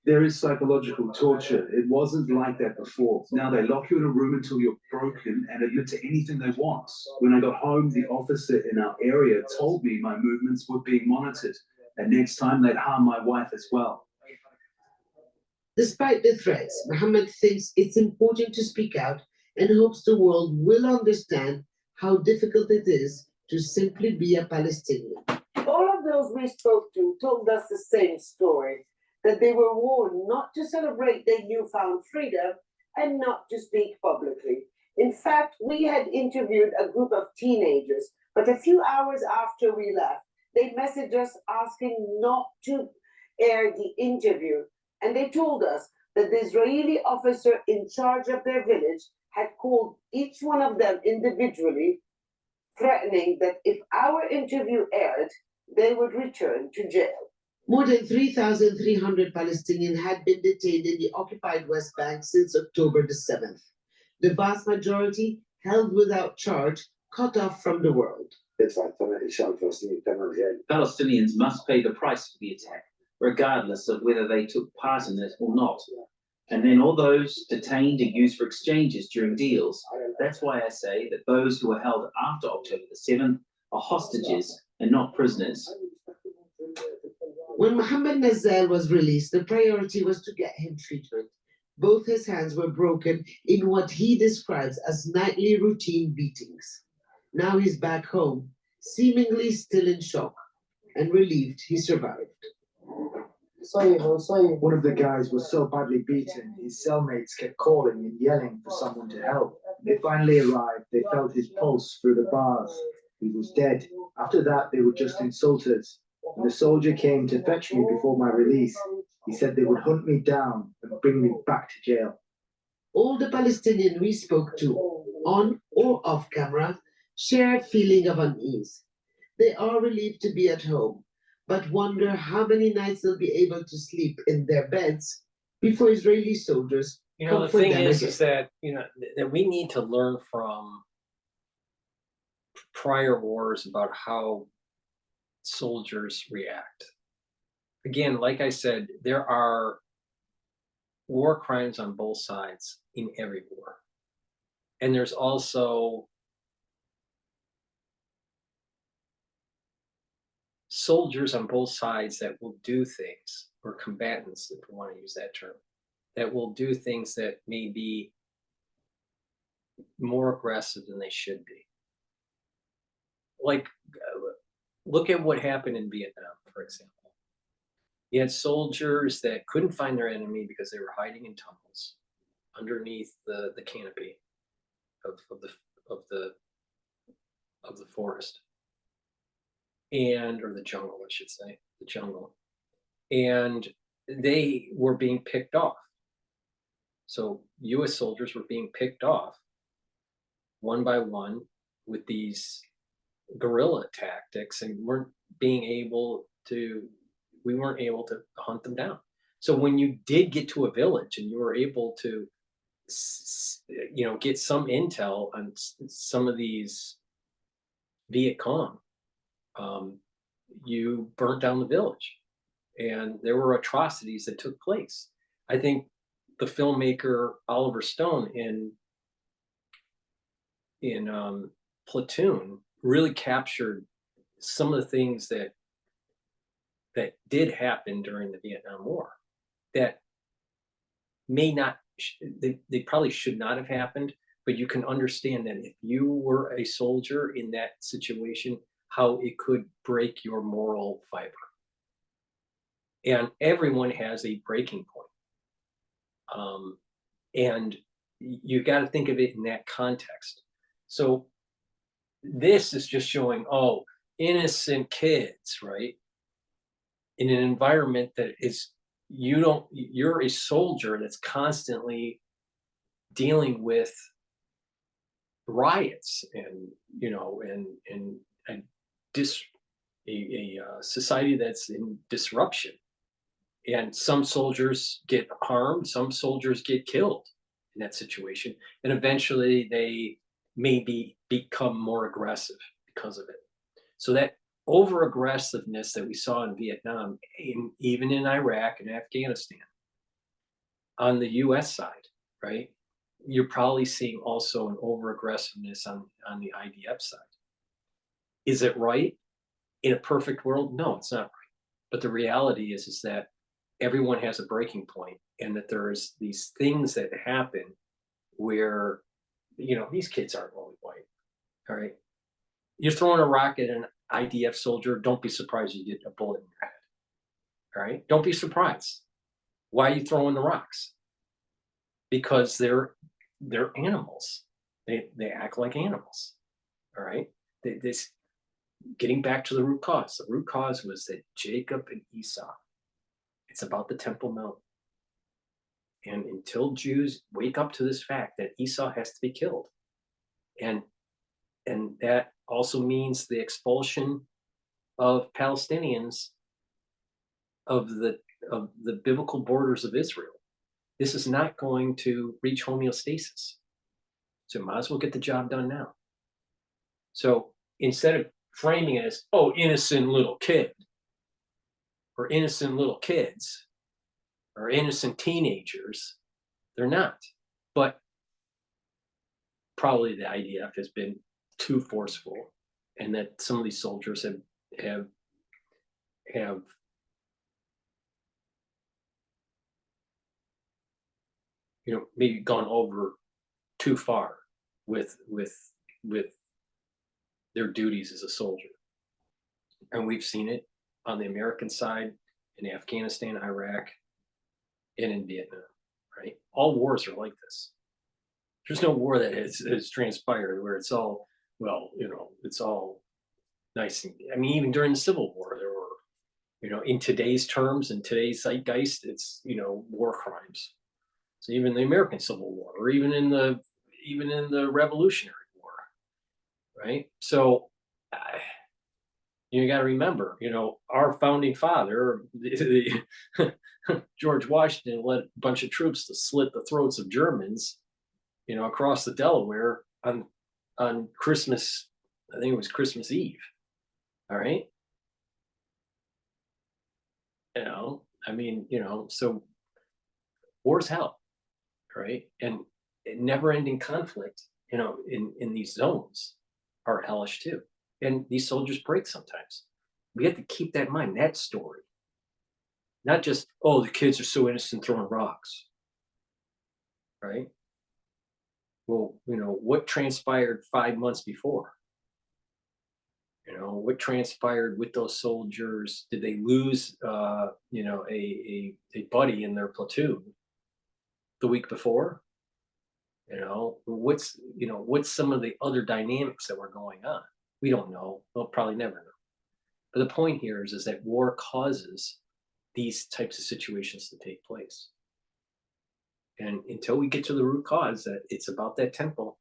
There is psychological torture. It wasn't like that before. Now they lock you in a room until you're broken and admit to anything they want. When I got home, the officer in our area told me my movements were being monitored, and next time they'd harm my wife as well. Despite the threats, Muhammad thinks it's important to speak out and hopes the world will understand how difficult it is to simply be a Palestinian. All of those we spoke to told us the same story, that they were warned not to celebrate their newfound freedom and not to speak publicly. In fact, we had interviewed a group of teenagers, but a few hours after we left, they messaged us asking not to air the interview. And they told us that the Israeli officer in charge of their village had called each one of them individually, threatening that if our interview aired, they would return to jail. More than 3,300 Palestinians had been detained in the occupied West Bank since October the 7th. The vast majority held without charge, cut off from the world. Palestinians must pay the price for the attack, regardless of whether they took part in it or not. And then all those detained are used for exchanges during deals. That's why I say that those who were held after October the 7th are hostages and not prisoners. When Mohammed Nazzal was released, the priority was to get him treatment. Both his hands were broken in what he describes as nightly routine beatings. Now he's back home, seemingly still in shock, and relieved he survived. One of the guys was so badly beaten, his cellmates kept calling and yelling for someone to help. They finally arrived, they felt his pulse through the bars. He was dead. After that, they would just insult us. When the soldier came to fetch me before my release, he said they would hunt me down and bring me back to jail. All the Palestinians we spoke to, on or off camera, share a feeling of unease. They are relieved to be at home, but wonder how many nights they'll be able to sleep in their beds before Israeli soldiers come the for thing them is again. that, that we need to learn from prior wars about how soldiers react. Again, like I said, there are war crimes on both sides in every war. And there's also soldiers on both sides that will do things, or combatants, if we want to use that term, that will do things that may be more aggressive than they should be. Like, look at what happened in Vietnam, for example. You had soldiers that couldn't find their enemy because they were hiding in tunnels underneath the canopy of the forest, or the jungle, I should say, the jungle, and they were being picked off. So U.S. soldiers were being picked off one by one with these guerrilla tactics, and we weren't able to hunt them down. So when you did get to a village and you were able to, get some intel on some of these Viet Cong, you burnt down the village, and there were atrocities that took place. I think the filmmaker Oliver Stone in Platoon really captured some of the things that did happen during the Vietnam War that may not, they probably should not have happened, but you can understand that if you were a soldier in that situation, how it could break your moral fiber. And everyone has a breaking point. And you got to think of it in that context. So this is just showing, innocent kids, right? In an environment that is, you're a soldier that's constantly dealing with riots and, a society that's in disruption. And some soldiers get harmed, some soldiers get killed in that situation. And eventually they maybe become more aggressive because of it. So that over aggressiveness that we saw in Vietnam, even in Iraq and Afghanistan, on the US side, right? You're probably seeing also an over aggressiveness on the IDF side. Is it right? In a perfect world? No, it's not right. But the reality is that everyone has a breaking point, and that there's these things that happen where, these kids aren't really white. All right. You're throwing a rock at an IDF soldier, don't be surprised you get a bullet in your head. All right. Don't be surprised. Why are you throwing the rocks? Because they're animals. They act like animals. All right. Getting back to the root cause. The root cause was that Jacob and Esau. It's about the Temple Mount. And until Jews wake up to this fact that Esau has to be killed, and that also means the expulsion of Palestinians of the biblical borders of Israel. This is not going to reach homeostasis. So might as well get the job done now. So instead of framing it as, oh, innocent little kid, or innocent little kids, or innocent teenagers, they're not. But probably the IDF has been too forceful, and that some of these soldiers have maybe gone over too far with their duties as a soldier. And we've seen it on the American side, in Afghanistan, Iraq, and in Vietnam, right? All wars are like this. There's no war that has transpired where it's all, well, it's all nice. I mean, even during the Civil War, there were, in today's terms, in today's zeitgeist, it's, war crimes. So even the American Civil War, or even in the Revolutionary War, right? So you got to remember, our founding father, George Washington, led a bunch of troops to slit the throats of Germans, across the Delaware on Christmas. I think it was Christmas Eve. All right. So war's hell, right? And never-ending conflict, in these zones are hellish too. And these soldiers break sometimes. We have to keep that in mind, that story. Not just, oh, the kids are so innocent throwing rocks, right? Well, what transpired 5 months before? What transpired with those soldiers? Did they lose, a buddy in their platoon the week before? What's some of the other dynamics that were going on? We don't know. We'll probably never know. But the point here is that war causes these types of situations to take place. And until we get to the root cause, that it's about that temple,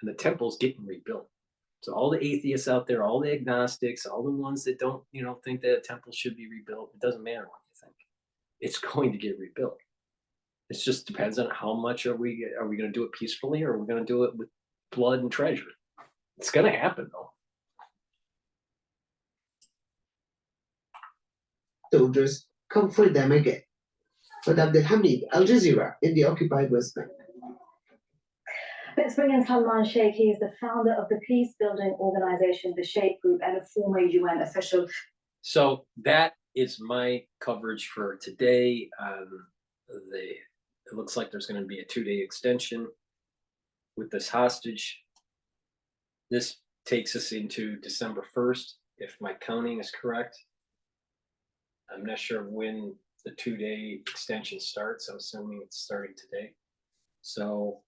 and the temple's getting rebuilt. So all the atheists out there, all the agnostics, all the ones that don't, think that a temple should be rebuilt, it doesn't matter what you think. It's going to get rebuilt. It just depends on how much are we going to do it peacefully, or are we going to do it with blood and treasure? It's going to happen though. Soldiers come for them again. But Abdul Hamid, Al Jazeera in the occupied West Bank. Let's bring in Salman Sheikh. He is the founder of the peace-building organization, the Sheikh Group, and a former UN official. So that is my coverage for today. It looks like there's going to be a 2-day extension with this hostage. This takes us into December 1st, if my counting is correct. I'm not sure when the 2-day extension starts. I'm assuming it's starting today. So,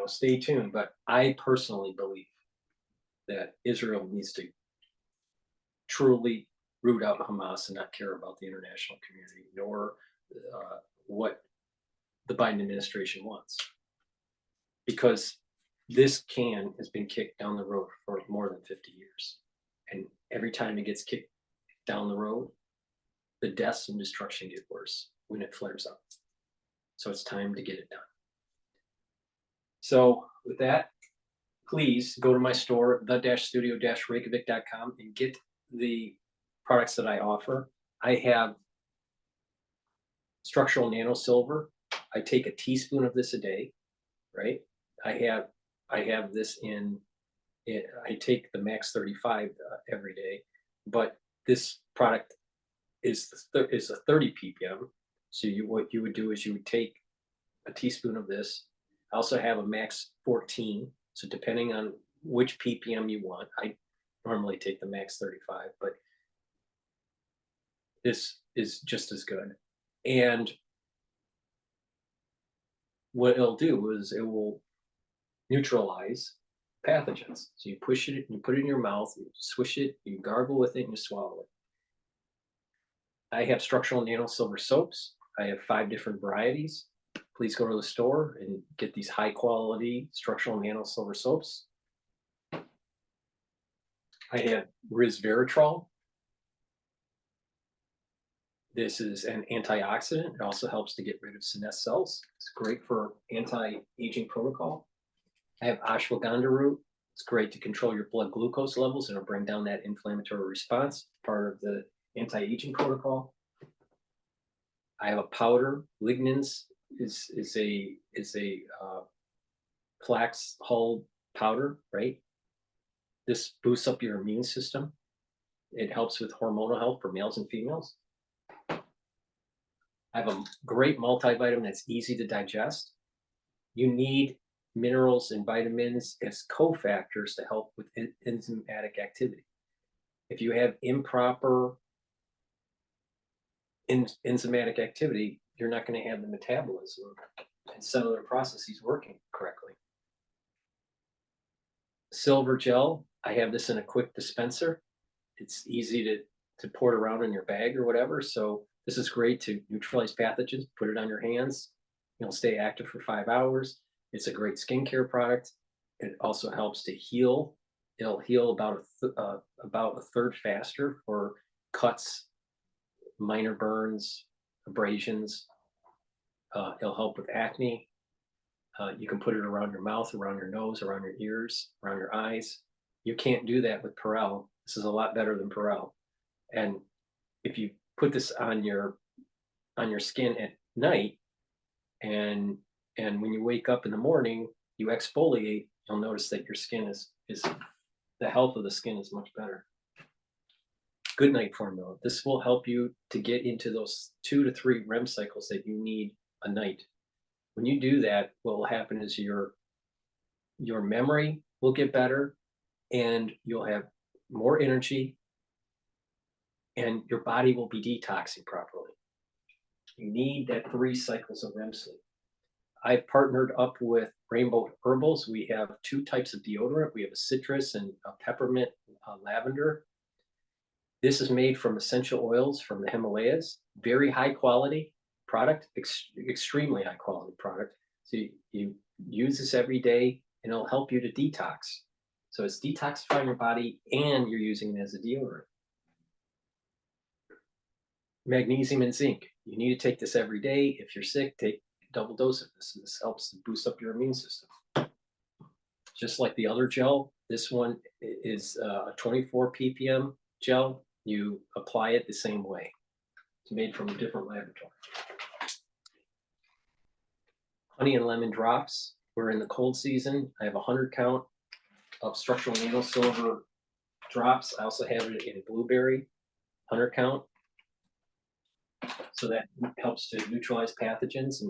stay tuned. But I personally believe that Israel needs to truly root out Hamas and not care about the international community, nor what the Biden administration wants. Because this can has been kicked down the road for more than 50 years. And every time it gets kicked down the road, the deaths and destruction get worse when it flares up. So it's time to get it done. So with that, please go to my store, the-studio-reykjavik.com, and get the products that I offer. I have structural nano silver. I take a teaspoon of this a day, right? I have this I take the Max 35 every day, but this product is a 30 ppm. So what you would do is you would take a teaspoon of this. I also have a Max 14. So depending on which ppm you want, I normally take the Max 35, but this is just as good. And what it'll do is it will neutralize pathogens. So you push it, you put it in your mouth, you swish it, you gargle with it, and you swallow it. I have structural nano silver soaps. I have 5 different varieties. Please go to the store and get these high quality structural nano silver soaps. I have resveratrol. This is an antioxidant. It also helps to get rid of senescent cells. It's great for anti-aging protocol. I have ashwagandha root. It's great to control your blood glucose levels and it'll bring down that inflammatory response, part of the anti-aging protocol. I have a powder. Lignans is a flax hulled powder, right? This boosts up your immune system. It helps with hormonal health for males and females. I have a great multivitamin that's easy to digest. You need minerals and vitamins as cofactors to help with enzymatic activity. If you have improper enzymatic activity, you're not going to have the metabolism and cellular processes working correctly. Silver gel, I have this in a quick dispenser. It's easy to pour it around in your bag or whatever. So this is great to neutralize pathogens, put it on your hands. You'll stay active for 5 hours. It's a great skincare product. It also helps to heal. It'll heal about a third faster for cuts, minor burns, abrasions. It'll help with acne. You can put it around your mouth, around your nose, around your ears, around your eyes. You can't do that with Perel. This is a lot better than Perel. And if you put this on your skin at night, and when you wake up in the morning, you exfoliate, you'll notice that your skin is the health of the skin is much better. Good night formula. This will help you to get into those 2 to 3 REM cycles that you need a night. When you do that, what will happen is your memory will get better and you'll have more energy and your body will be detoxing properly. You need that 3 cycles of REM sleep. I've partnered up with Rainbow Herbals. We have 2 types of deodorant. We have a citrus and a peppermint lavender. This is made from essential oils from the Himalayas. Very high quality product, extremely high quality product. So you use this every day and it'll help you to detox. So it's detoxifying your body and you're using it as a deodorant. Magnesium and zinc. You need to take this every day. If you're sick, take a double dose of this. This helps to boost up your immune system. Just like the other gel, this one is a 24 ppm gel. You apply it the same way. It's made from a different laboratory. Honey and lemon drops. We're in the cold season. I have 100 count of structural nano silver drops. I also have it in blueberry, 100 count. So that helps to neutralize pathogens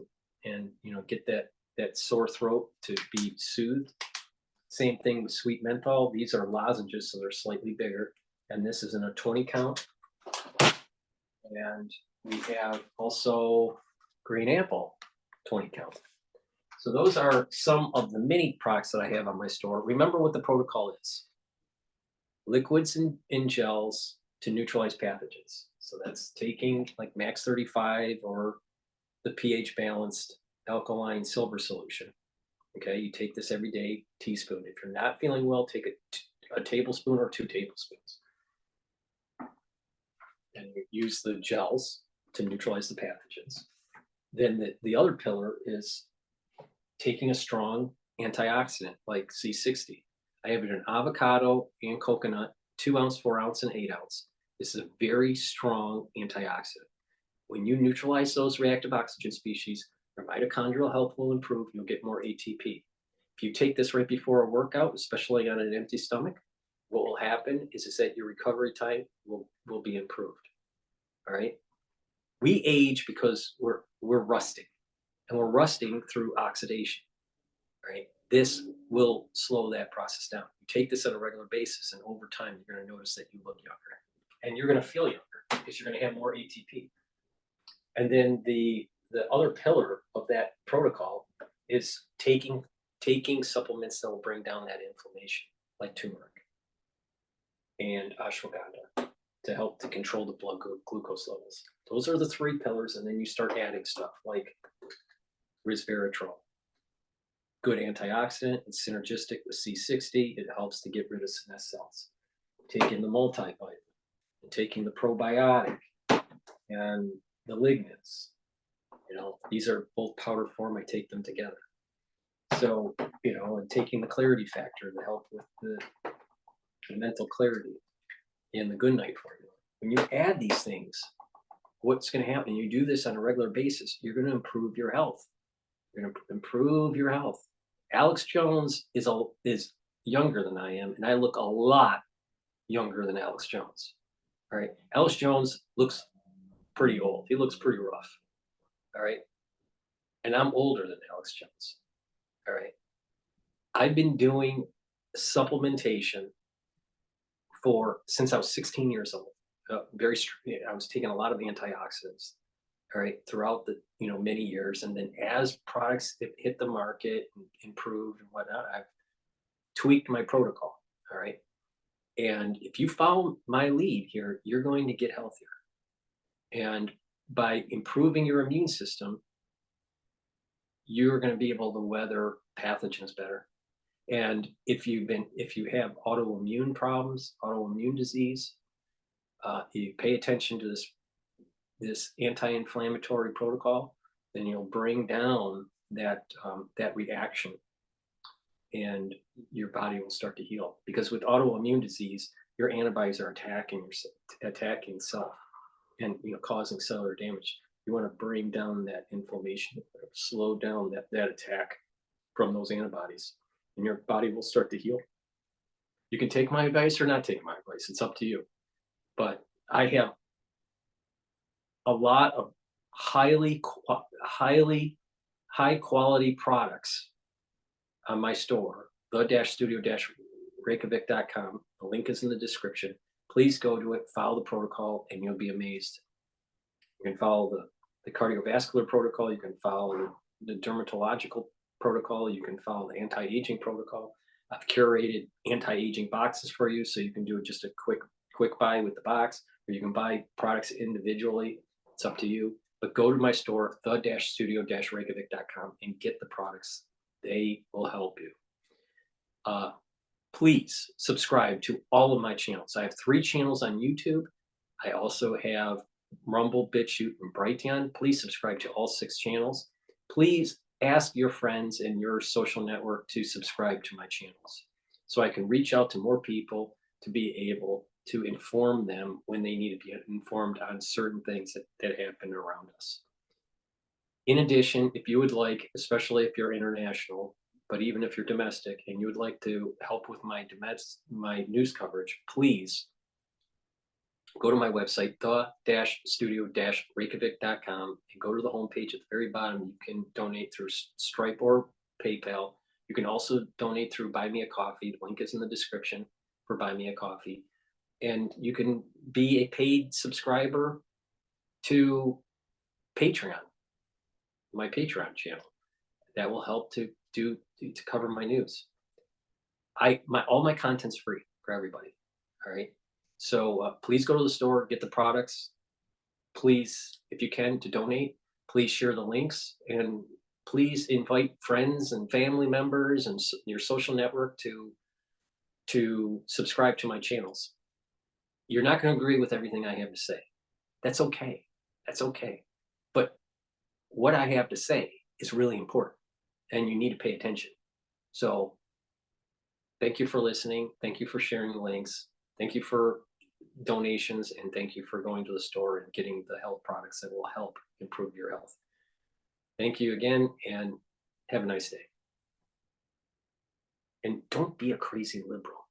and get that sore throat to be soothed. Same thing with sweet menthol. These are lozenges, so they're slightly bigger. And this is in a 20 count. And we have also green apple, 20 count. So those are some of the mini products that I have on my store. Remember what the protocol is. Liquids and gels to neutralize pathogens. So that's taking like Max 35 or the pH balanced alkaline silver solution. Okay, you take this every day, teaspoon. If you're not feeling well, take a tablespoon or 2 tablespoons. And you use the gels to neutralize the pathogens. Then the other pillar is taking a strong antioxidant like C60. I have it in avocado and coconut, 2 ounce, 4 ounce, and 8 ounce. This is a very strong antioxidant. When you neutralize those reactive oxygen species, your mitochondrial health will improve. You'll get more ATP. If you take this right before a workout, especially on an empty stomach, what will happen is that your recovery time will be improved. All right. We age because we're rusting, and we're rusting through oxidation. Right. This will slow that process down. You take this on a regular basis, and over time, you're going to notice that you look younger, and you're going to feel younger because you're going to have more ATP. And then the other pillar of that protocol is taking supplements that will bring down that inflammation, like turmeric and ashwagandha, to help to control the blood glucose levels. Those are the 3 pillars, and then you start adding stuff like resveratrol. Good antioxidant, it's synergistic with C60. It helps to get rid of senescent cells. Taking the multivitamin and taking the probiotic and the lignans. You know, these are both powder form. I take them together. So, you know, and taking the clarity factor to help with the mental clarity in the good night formula. When you add these things, what's going to happen? You do this on a regular basis, you're going to improve your health. You're going to improve your health. Alex Jones is younger than I am, and I look a lot younger than Alex Jones. All right. Alex Jones looks pretty old. He looks pretty rough. All right. And I'm older than Alex Jones. All right. I've been doing supplementation since I was 16 years old. I was taking a lot of antioxidants, all right, throughout the many years, and then as products hit the market and improved and whatnot, I've tweaked my protocol, all right. And if you follow my lead here, you're going to get healthier, and by improving your immune system, you're going to be able to weather pathogens better. And if you have autoimmune problems, autoimmune disease, you pay attention to this anti-inflammatory protocol, then you'll bring down that reaction, and your body will start to heal. Because with autoimmune disease, your antibodies are attacking self, and causing cellular damage. You want to bring down that inflammation, slow down that attack from those antibodies, and your body will start to heal. You can take my advice or not take my advice. It's up to you. But I have a lot of high quality products on my store, the-studio-reykjavik.com. The link is in the description. Please go to it, follow the protocol, and you'll be amazed. You can follow the cardiovascular protocol. You can follow the dermatological protocol. You can follow the anti-aging protocol. I've curated anti-aging boxes for you, so you can do just a quick buy with the box, or you can buy products individually. It's up to you. But go to my store, the-studio-reykjavik.com, and get the products. They will help you. Please subscribe to all of my channels. I have 3 channels on YouTube. I also have Rumble, Bitchute, and Brighteon. Please subscribe to all 6 channels. Please ask your friends in your social network to subscribe to my channels, so I can reach out to more people to be able to inform them when they need to be informed on certain things that happen around us. In addition, if you would like, especially if you're international, but even if you're domestic and you would like to help with my news coverage, please go to my website, the-studio-reykjavik.com, and go to the homepage at the very bottom. You can donate through Stripe or PayPal. You can also donate through Buy Me a Coffee. The link is in the description for Buy Me a Coffee. And you can be a paid subscriber to Patreon, my Patreon channel. That will help to cover my news. All my content's free for everybody. All right. So please go to the store, get the products. Please, if you can, to donate. Please share the links, and please invite friends and family members and your social network to subscribe to my channels. You're not going to agree with everything I have to say. That's okay. That's okay. But what I have to say is really important, and you need to pay attention. So thank you for listening. Thank you for sharing the links. Thank you for donations, and thank you for going to the store and getting the health products that will help improve your health. Thank you again, and have a nice day. And don't be a crazy liberal.